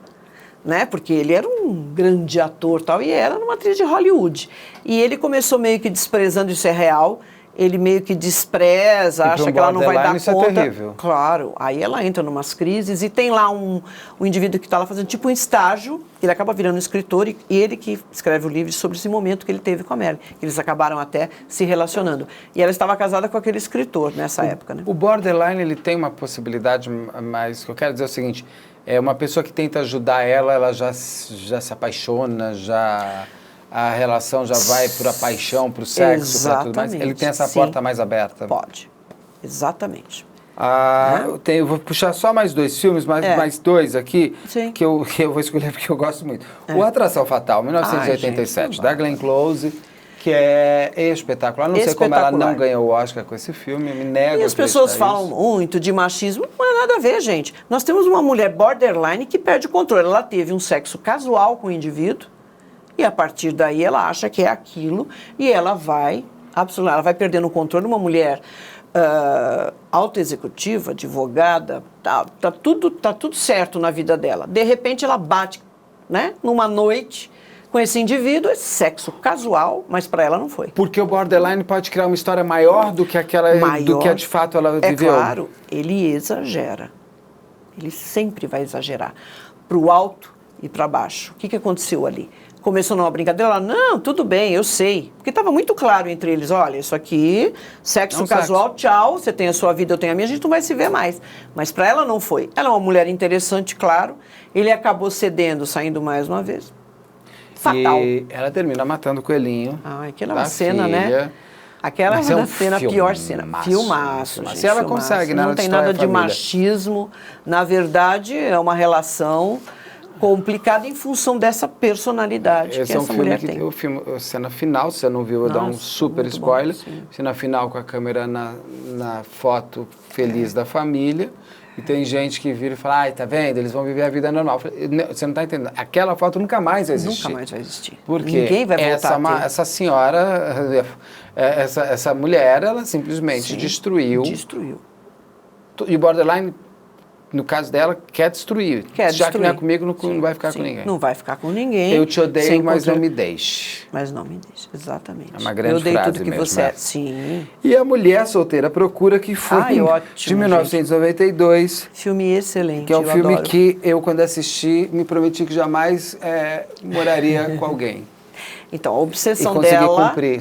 né? Porque ele era um grande ator tal, e era uma atriz de Hollywood. E ele começou meio que desprezando, isso é real, ele meio que despreza, acha que ela não vai dar isso conta. É terrível. Claro, aí ela entra em umas crises e tem lá um indivíduo que está lá fazendo tipo um estágio, ele acaba virando um escritor e ele que escreve o livro sobre esse momento que ele teve com a Marilyn. Eles acabaram até se relacionando. E ela estava casada com aquele escritor nessa época, né? O borderline, ele tem uma possibilidade, mas o que eu quero dizer é o seguinte, é uma pessoa que tenta ajudar ela já se apaixona, a relação já vai para a paixão, para o sexo, para tudo mais. Ele tem essa porta mais aberta. Pode, exatamente. Eu vou puxar só mais 2 filmes, mais 2 aqui, que eu vou escolher porque eu gosto muito. O Atração Fatal, 1987, da Glenn Close. Que é espetacular. Não sei como ela não ganhou o Oscar com esse filme, me nego. E as pessoas falam muito de machismo, não é nada a ver, gente. Nós temos uma mulher borderline que perde o controle. Ela teve um sexo casual com o indivíduo e a partir daí ela acha que é aquilo e ela vai perdendo o controle. Uma mulher autoexecutiva, advogada, tá tudo certo na vida dela. De repente ela bate, né, numa noite com esse indivíduo, é sexo casual, mas para ela não foi. Porque o borderline pode criar uma história maior do que do que de fato ela viveu. É claro, ele exagera. Ele sempre vai exagerar. Para o alto e para baixo. O que aconteceu ali? Começou numa brincadeira, ela, não, tudo bem, eu sei. Porque estava muito claro entre eles, olha, isso aqui, sexo casual, tchau, você tem a sua vida, eu tenho a minha, a gente não vai se ver mais. Mas para ela não foi. Ela é uma mulher interessante, claro. Ele acabou cedendo, saindo mais uma vez. Fatal. E ela termina matando o coelhinho. Aquela é uma cena, né? Aquela é uma cena, a pior cena. Filmaço, gente. Se ela consegue, né? Não tem nada de machismo. Na verdade, é uma relação complicada em função dessa personalidade que essa mulher tem. O filme, a cena final, se você não viu, eu dar um super spoiler. Cena final com a câmera na foto feliz da família. E tem gente que vira e fala, ai, tá vendo? Eles vão viver a vida normal. Você não tá entendendo. Aquela foto nunca mais vai existir. Nunca mais vai existir. Porque ninguém vai voltar essa senhora, essa mulher, ela simplesmente destruiu. E borderline, no caso dela, quer destruir. Já que não é comigo, não vai ficar com ninguém. Não vai ficar com ninguém. Eu te odeio, mas não me deixe. Mas não me deixe, exatamente. É uma grande eu odeio frase tudo que mesmo, você é. Sim. E A Mulher Solteira Procura, que foi de 1992. Gente. Filme excelente, que é um filme que eu, quando assisti, me prometi que jamais moraria com alguém. Então, a obsessão e consegui dela... cumprir,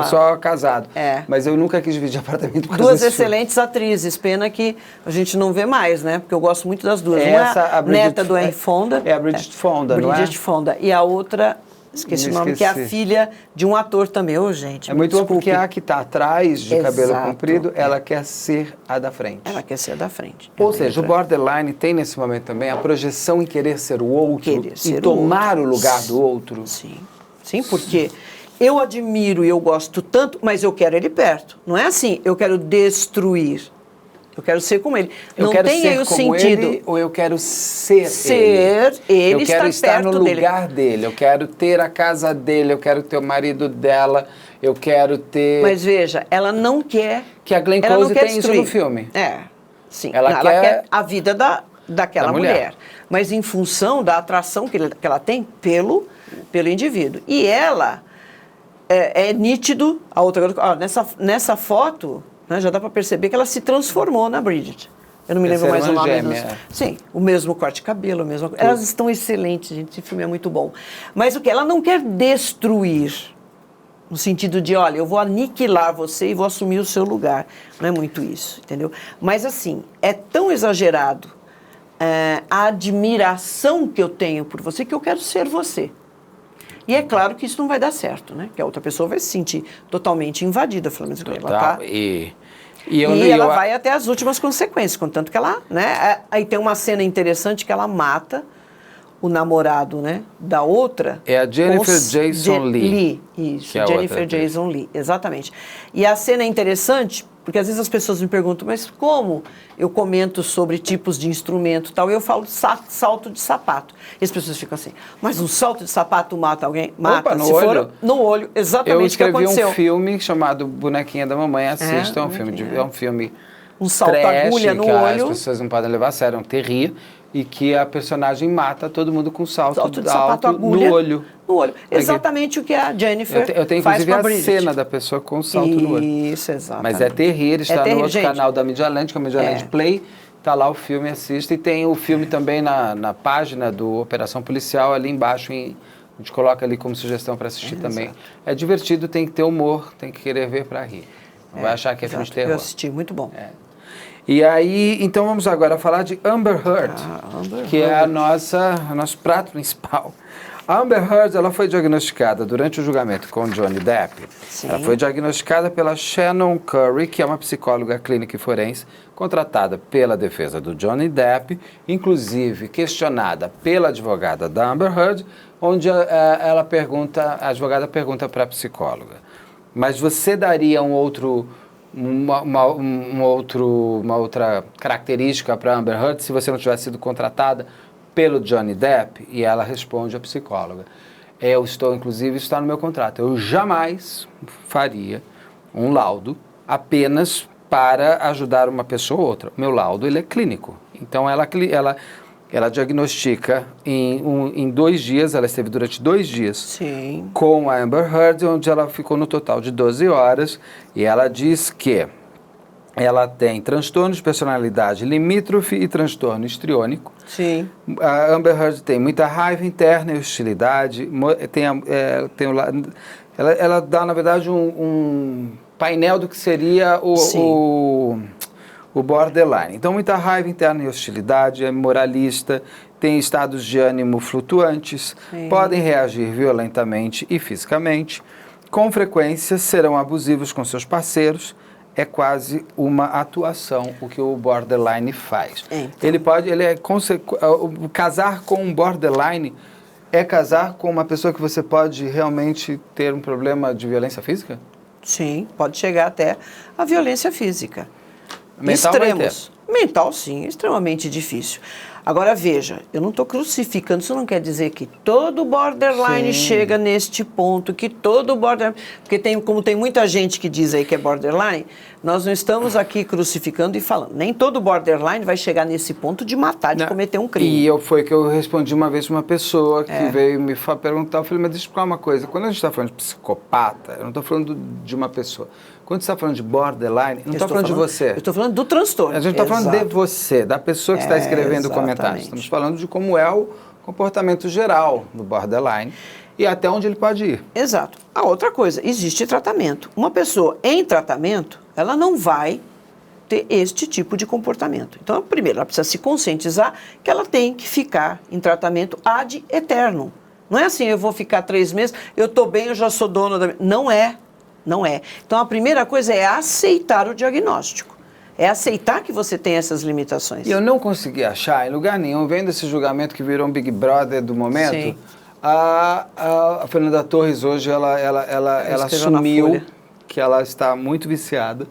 só casado. Mas eu nunca quis dividir apartamento com duas excelentes atrizes, pena que a gente não vê mais, né? Porque eu gosto muito das duas. Uma é a neta do Henry Fonda. É a Bridget Fonda, não é? Bridget Fonda. E a outra, esqueci o nome, que é a filha de um ator também. Gente, é muito bom porque a que está atrás, de cabelo comprido, ela quer ser a da frente. Ela quer ser a da frente. Ou seja, o borderline tem nesse momento também a projeção em querer ser o outro e tomar o lugar do outro. Sim, porque eu admiro e eu gosto tanto, mas eu quero ele perto. Não é assim, eu quero destruir. Eu quero ser como ele. Eu não quero tem ser aí o como sentido. Ele, ou eu quero ser ele. Eu quero estar no lugar dele. Eu quero ter a casa dele. Eu quero ter o marido dela. Eu quero ter... Mas veja, ela não quer... Que a Glenn Close tem isso no filme. Sim. Ela quer a vida daquela mulher. Mas em função da atração que ela tem pelo indivíduo. E ela é nítido, a outra, nessa foto, né, já dá para perceber que ela se transformou na Bridget. Eu não me lembro mais o nome. Sim, o mesmo corte de cabelo, elas estão excelentes, gente, esse filme é muito bom. Mas o que? Ela não quer destruir, no sentido de, olha, eu vou aniquilar você e vou assumir o seu lugar. Não é muito isso, entendeu? Mas assim, é tão exagerado a admiração que eu tenho por você que eu quero ser você. E é claro que isso não vai dar certo, né? Que a outra pessoa vai se sentir totalmente invadida, falando assim, ela tá... E ela vai até as últimas consequências, contanto que ela, né? Aí tem uma cena interessante que ela mata o namorado, né? Da outra. É a Jennifer Jason Leigh. Isso, Jennifer Jason Leigh, exatamente. E a cena é interessante, porque às vezes as pessoas me perguntam, mas como eu comento sobre tipos de instrumento e tal, eu falo salto de sapato. E as pessoas ficam assim, mas um salto de sapato mata alguém? Mata, no olho. No olho, exatamente o que aconteceu. Eu escrevi um filme chamado Bonequinha da Mamãe, assista, é um filme um salto trash, agulha no que olho. As pessoas não podem levar a sério, é um terrível. E que a personagem mata todo mundo com salto de sapato, agulha no olho. No olho. Exatamente o que a Jennifer Eu tenho inclusive a cena da pessoa com salto no olho. Isso, exatamente. Mas é terrível, está no outro canal da Media Land, que é o Media Land Play. Está lá o filme, assista. E tem o filme também na página do Operação Policial, ali embaixo, a gente coloca ali como sugestão para assistir também. Exato. É divertido, tem que ter humor, tem que querer ver para rir. Não vai achar que é filme de terror. Eu assisti, muito bom. E aí, então vamos agora falar de Amber Heard, que é nosso prato principal. A Amber Heard, ela foi diagnosticada durante o julgamento com Johnny Depp. Sim. Ela foi diagnosticada pela Shannon Curry, que é uma psicóloga clínica e forense, contratada pela defesa do Johnny Depp, inclusive questionada pela advogada da Amber Heard, onde a advogada pergunta para a psicóloga: mas você daria uma outra característica para a Amber Heard se você não tivesse sido contratada pelo Johnny Depp? E ela responde à psicóloga: inclusive, isso está no meu contrato, eu jamais faria um laudo apenas para ajudar uma pessoa ou outra. O meu laudo, ele é clínico. Então, ela diagnostica em 2 dias, ela esteve durante 2 dias Sim. com a Amber Heard, onde ela ficou no total de 12 horas, e ela diz que ela tem transtorno de personalidade limítrofe e transtorno histriônico. Sim. A Amber Heard tem muita raiva interna e hostilidade. Ela dá, na verdade, um painel do que seria o borderline. Então, muita raiva interna e hostilidade, é moralista, tem estados de ânimo flutuantes, Sim. podem reagir violentamente e fisicamente, com frequência serão abusivos com seus parceiros. É quase uma atuação o que o borderline faz. Casar com um borderline é casar com uma pessoa que você pode realmente ter um problema de violência física? Sim, pode chegar até a violência física. Mental Extremos. Mental, sim, extremamente difícil. Agora, veja, eu não estou crucificando, isso não quer dizer que todo borderline chega neste ponto, que todo borderline... Porque como tem muita gente que diz aí que é borderline, nós não estamos aqui crucificando e falando. Nem todo borderline vai chegar nesse ponto de matar, de cometer um crime. E foi que eu respondi uma vez para uma pessoa que veio me perguntar, eu falei, mas deixa eu explicar uma coisa, quando a gente está falando de psicopata, eu não estou falando de uma pessoa. Quando você está falando de borderline, eu não estou falando de você. Eu estou falando do transtorno. A gente está falando de você, da pessoa que está escrevendo o comentário. Estamos falando de como é o comportamento geral do borderline e até onde ele pode ir. Exato. A outra coisa, existe tratamento. Uma pessoa em tratamento, ela não vai ter este tipo de comportamento. Então, primeiro, ela precisa se conscientizar que ela tem que ficar em tratamento ad eternum. Não é assim, eu vou ficar 3 meses, eu estou bem, eu já sou dona da... Não é. Não é. Então, a primeira coisa é aceitar o diagnóstico. É aceitar que você tem essas limitações. E eu não consegui achar em lugar nenhum, vendo esse julgamento que virou um Big Brother do momento, Sim. A Fernanda Torres hoje, ela assumiu que ela está muito viciada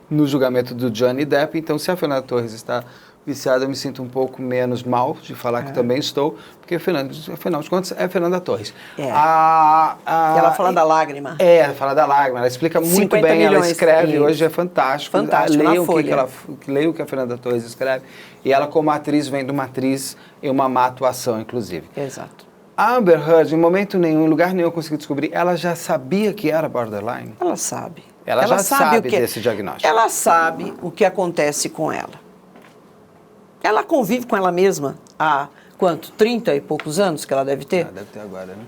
no julgamento do Johnny Depp. Então, se a Fernanda Torres está viciada, eu me sinto um pouco menos mal de falar que também estou, porque afinal de contas é Fernanda Torres. Ela fala da lágrima. Ela fala da lágrima, ela explica muito bem, ela escreve, hoje é fantástico. Leia o que a Fernanda Torres escreve. E ela, como atriz, vem de uma atriz em uma má atuação, inclusive. Exato. A Amber Heard, em momento nenhum, em lugar nenhum eu consegui descobrir, ela já sabia que era borderline? Ela sabe. Ela já sabe desse diagnóstico. Ela sabe o que acontece com ela. Ela convive com ela mesma há, 30 e poucos anos que ela deve ter? Deve ter agora, né?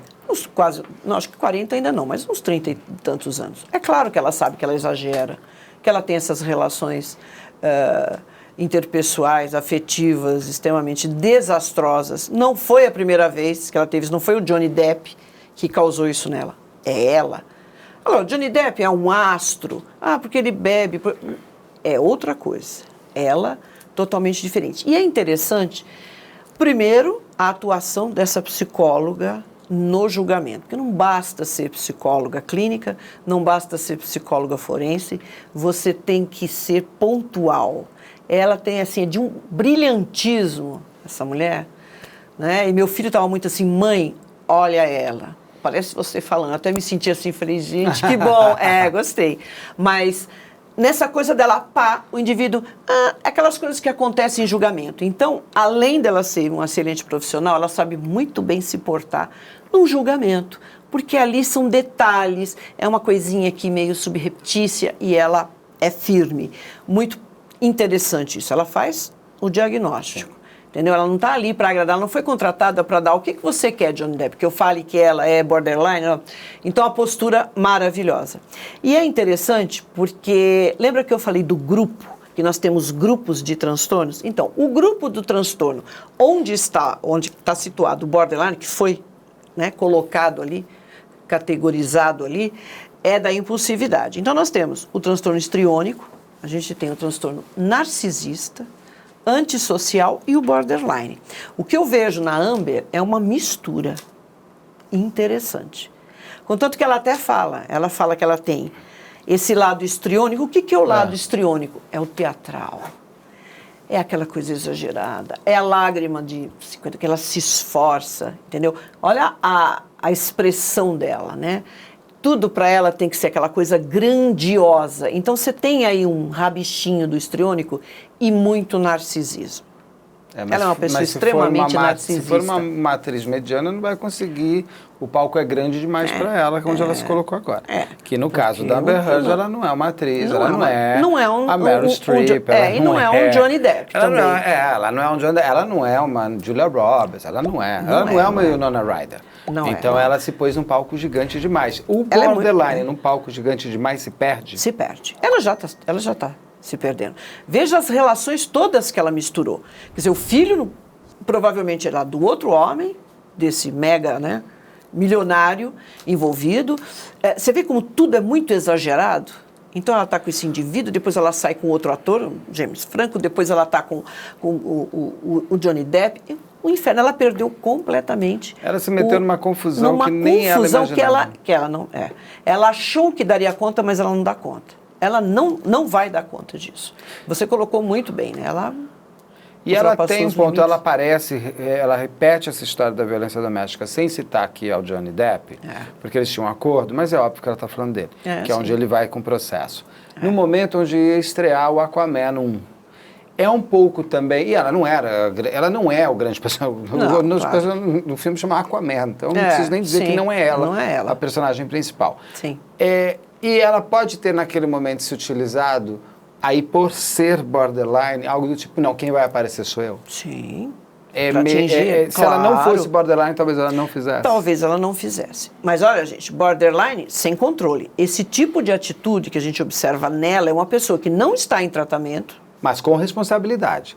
Acho que 40 ainda não, mas uns 30 e tantos anos. É claro que ela sabe que ela exagera, que ela tem essas relações interpessoais, afetivas, extremamente desastrosas. Não foi a primeira vez que ela teve isso, não foi o Johnny Depp que causou isso nela, é ela. Agora, o Johnny Depp é um astro, porque ele bebe, é outra coisa. Ela, totalmente diferente. E é interessante, primeiro, a atuação dessa psicóloga no julgamento, porque não basta ser psicóloga clínica, não basta ser psicóloga forense, você tem que ser pontual. Ela tem, assim, de um brilhantismo, essa mulher, né? E meu filho estava muito assim, mãe, olha ela. Parece você falando, até me senti assim, falei, gente, que bom, gostei. Mas nessa coisa dela, o indivíduo, aquelas coisas que acontecem em julgamento. Então, além dela ser uma excelente profissional, ela sabe muito bem se portar num julgamento, porque ali são detalhes, é uma coisinha aqui meio subreptícia e ela é firme. Muito interessante isso, ela faz o diagnóstico. Entendeu? Ela não está ali para agradar, ela não foi contratada para dar o que você quer, Johnny Depp, que eu fale que ela é borderline. Então, a postura maravilhosa. E é interessante porque, lembra que eu falei do grupo, que nós temos grupos de transtornos. Então, o grupo do transtorno, onde está situado o borderline, que foi, né, colocado ali, categorizado ali, é da impulsividade. Então, nós temos o transtorno histriônico, a gente tem o transtorno narcisista, antissocial e o borderline. O que eu vejo na Amber é uma mistura interessante. Contanto que ela fala que ela tem esse lado histriônico. O que é o lado histriônico? É o teatral. É aquela coisa exagerada. É a lágrima de 50, que ela se esforça, entendeu? Olha a expressão dela, né? Tudo para ela tem que ser aquela coisa grandiosa. Então, você tem aí um rabichinho do histriônico e muito narcisismo. Ela é uma pessoa extremamente narcisista. Se for uma atriz mediana, não vai conseguir. O palco é grande demais para ela, onde ela se colocou agora. Que no caso da Amber Heard, ela não é uma atriz, ela não é a Meryl Streep. E não é um Johnny Depp também. Ela não é um Johnny Depp, ela não é uma Julia Roberts, ela não é uma Winona Ryder. Então ela se pôs num palco gigante demais. O borderline num palco gigante demais se perde? Se perde. Ela já está se perdendo. Veja as relações todas que ela misturou. Quer dizer, o filho provavelmente era do outro homem, desse mega, né, milionário envolvido. Você vê como tudo é muito exagerado? Então ela está com esse indivíduo, depois ela sai com outro ator, James Franco, depois ela está com o Johnny Depp. O inferno, ela perdeu completamente. Ela se meteu numa confusão que nem ela imaginava. Que ela não é. Ela achou que daria conta, mas ela não dá conta. Ela não vai dar conta disso. Você colocou muito bem, né? Ela tem um ponto, ela repete essa história da violência doméstica sem citar aqui ao Johnny Depp, porque eles tinham um acordo, mas é óbvio que ela está falando dele, que é onde ele vai com o processo. No momento onde ia estrear o Aquaman 1. É um pouco também, e ela não é o grande personagem. No filme chama Aquaman, então não preciso nem dizer que não é ela a personagem principal. Sim. E ela pode ter naquele momento se utilizado, aí por ser borderline, algo do tipo, não, quem vai aparecer sou eu. Sim. Se ela não fosse borderline, talvez ela não fizesse. Talvez ela não fizesse. Mas olha, gente, borderline sem controle. Esse tipo de atitude que a gente observa nela é uma pessoa que não está em tratamento, mas com responsabilidade.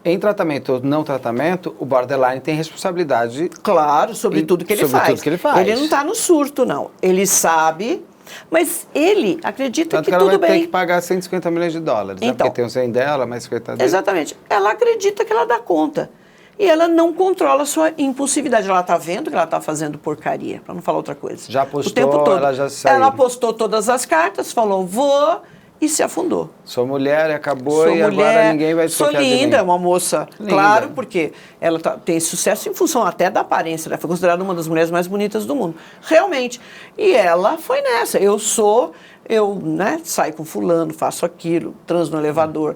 Em tratamento ou não tratamento, o borderline tem responsabilidade. Claro, sobre tudo que ele faz. Ele não está no surto, não. Ele sabe, mas ele acredita que tudo bem. Ela vai ter que pagar 150 milhões de dólares, então, né? Porque tem o 100 dela, mais 50 dele. Exatamente. Ela acredita que ela dá conta. E ela não controla a sua impulsividade. Ela está vendo que ela está fazendo porcaria, para não falar outra coisa. Já postou, o tempo todo. Ela já saiu. Ela postou todas as cartas, falou, vou... E se afundou. Sou mulher e acabou, agora ninguém vai desconfiar de mim. Sou linda, é uma moça, linda. Claro, porque ela tem sucesso em função até da aparência, né? Foi considerada uma das mulheres mais bonitas do mundo. Realmente. E ela foi nessa. Eu saio com fulano, faço aquilo, transo no elevador,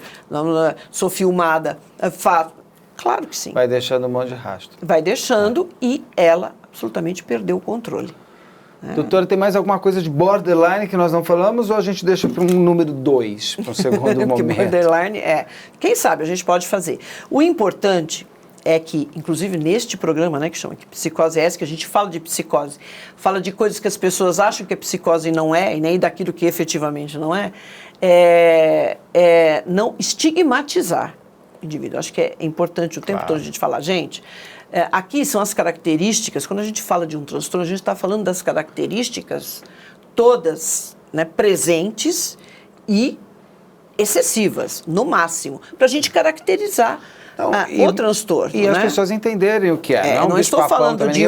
sou filmada, faço. Claro que sim. Vai deixando um monte de rastro. Vai deixando e ela absolutamente perdeu o controle. Doutora, tem mais alguma coisa de borderline que nós não falamos ou a gente deixa para um número 2, para um segundo momento? Borderline quem sabe a gente pode fazer. O importante é que, inclusive neste programa, né, que chama aqui Psicose é essa, que a gente fala de psicose, fala de coisas que as pessoas acham que é psicose e não é, e nem daquilo que efetivamente não é, não estigmatizar o indivíduo. Acho que é importante o tempo todo a gente falar, gente... aqui são as características, quando a gente fala de um transtorno, a gente está falando das características todas, né, presentes e excessivas, no máximo, para a gente caracterizar o transtorno. E as pessoas entenderem o que é. Não estou falando de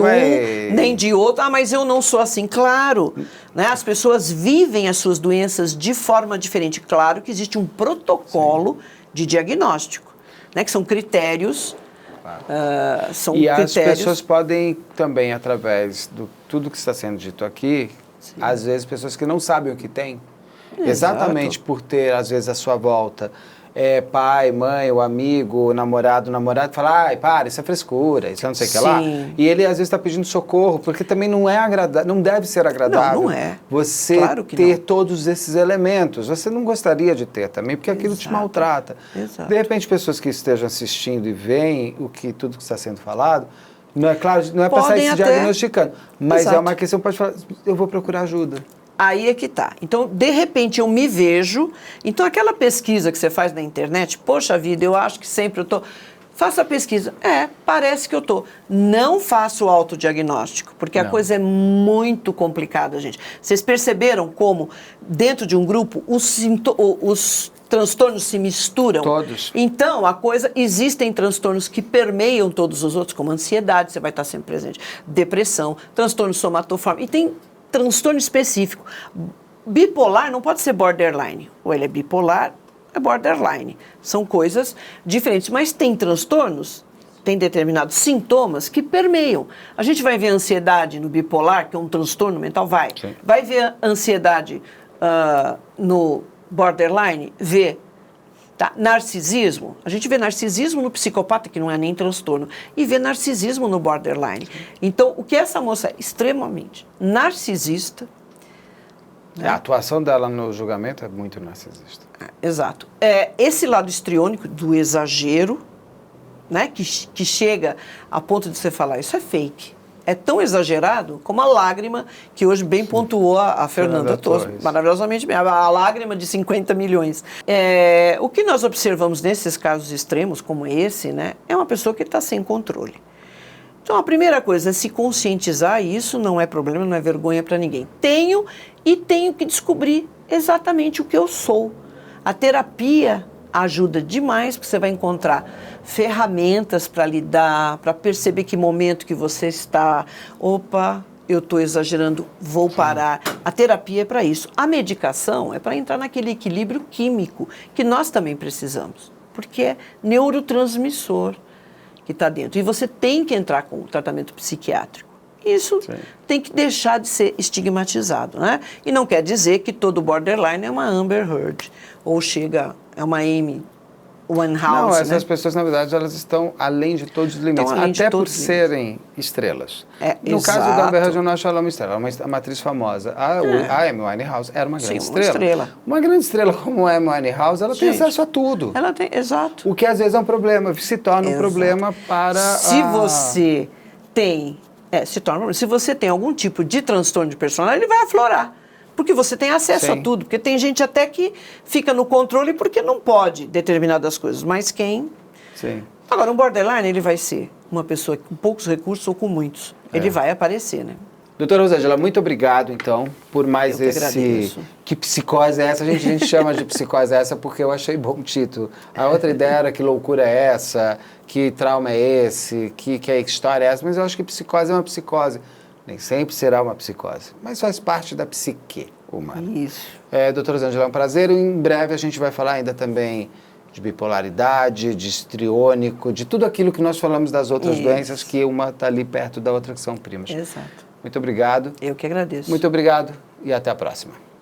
nem de outro, mas eu não sou assim. Claro, né, as pessoas vivem as suas doenças de forma diferente. Claro que existe um protocolo de diagnóstico, né, que são critérios... as pessoas podem também, através de tudo que está sendo dito aqui, às vezes pessoas que não sabem o que tem, exatamente por ter, às vezes, à sua volta, pai, mãe, o amigo, o namorado, fala, ai, para, isso é frescura, isso não sei o que lá. E ele, às vezes, está pedindo socorro, porque também não é agradável, não deve ser agradável. Não é. Você ter todos esses elementos. Você não gostaria de ter também, porque aquilo te maltrata. Exato. De repente, pessoas que estejam assistindo e veem tudo que está sendo falado, não é claro, não é para sair se diagnosticando, mas é uma questão, pode falar, eu vou procurar ajuda. Aí é que tá. Então, de repente, eu me vejo. Então, aquela pesquisa que você faz na internet, poxa vida, eu acho que sempre eu tô... Faça a pesquisa. Parece que eu tô. Não faça o autodiagnóstico, porque a coisa é muito complicada, gente. Vocês perceberam como, dentro de um grupo, os transtornos se misturam? Todos. Então, existem transtornos que permeiam todos os outros, como ansiedade, você vai estar sempre presente, depressão, transtorno somatoforme, e tem transtorno específico. Bipolar não pode ser borderline. Ou ele é bipolar, é borderline. São coisas diferentes. Mas tem transtornos, tem determinados sintomas que permeiam. A gente vai ver ansiedade no bipolar, que é um transtorno mental? Vai. Sim. Vai ver ansiedade no borderline? Vê. Tá? Narcisismo, a gente vê narcisismo no psicopata, que não é nem transtorno, e vê narcisismo no borderline. Então, o que essa moça é extremamente narcisista... Né? A atuação dela no julgamento é muito narcisista. Exato. Esse lado histriônico do exagero, né, que chega a ponto de você falar, isso é fake. É tão exagerado como a lágrima que hoje bem pontuou a Fernanda Torres, maravilhosamente bem, a lágrima de 50 milhões. O que nós observamos nesses casos extremos, como esse, né, é uma pessoa que está sem controle. Então, a primeira coisa é se conscientizar, e isso não é problema, não é vergonha para ninguém. Tenho que descobrir exatamente o que eu sou. A terapia ajuda demais, porque você vai encontrar ferramentas para lidar, para perceber que momento que você está. Opa, eu estou exagerando, vou parar. A terapia é para isso. A medicação é para entrar naquele equilíbrio químico que nós também precisamos, porque é neurotransmissor que está dentro. E você tem que entrar com o tratamento psiquiátrico. Isso tem que deixar de ser estigmatizado, né? E não quer dizer que todo borderline é uma Amber Heard, ou é uma Amy Winehouse. Não, essas pessoas, na verdade, elas estão além de todos os limites, até por serem estrelas. No caso da Amber Heard, eu não acho ela uma estrela, ela é uma atriz famosa. A Amy Winehouse era uma grande estrela. Uma grande estrela como a Amy Winehouse, ela tem acesso a tudo. Ela tem, exato. O que às vezes é um problema, se torna um problema para... Se você tem algum tipo de transtorno de personalidade, ele vai aflorar. Porque você tem acesso a tudo. Porque tem gente até que fica no controle porque não pode determinadas coisas. Mas quem... Sim. Agora, um borderline, ele vai ser uma pessoa com poucos recursos ou com muitos. Ele vai aparecer, né? Doutora Rosângela, muito obrigado, então, por mais esse... Que psicose é essa? A gente chama de psicose essa porque eu achei bom o título. A outra ideia era que loucura é essa, que trauma é esse, que história é essa, mas eu acho que psicose é uma psicose. Nem sempre será uma psicose, mas faz parte da psique humana. Isso. Doutora Rosângela, é um prazer. Em breve a gente vai falar ainda também de bipolaridade, de histriônico, de tudo aquilo que nós falamos das outras doenças, que uma está ali perto da outra, que são primas. Exato. Muito obrigado. Eu que agradeço. Muito obrigado e até a próxima.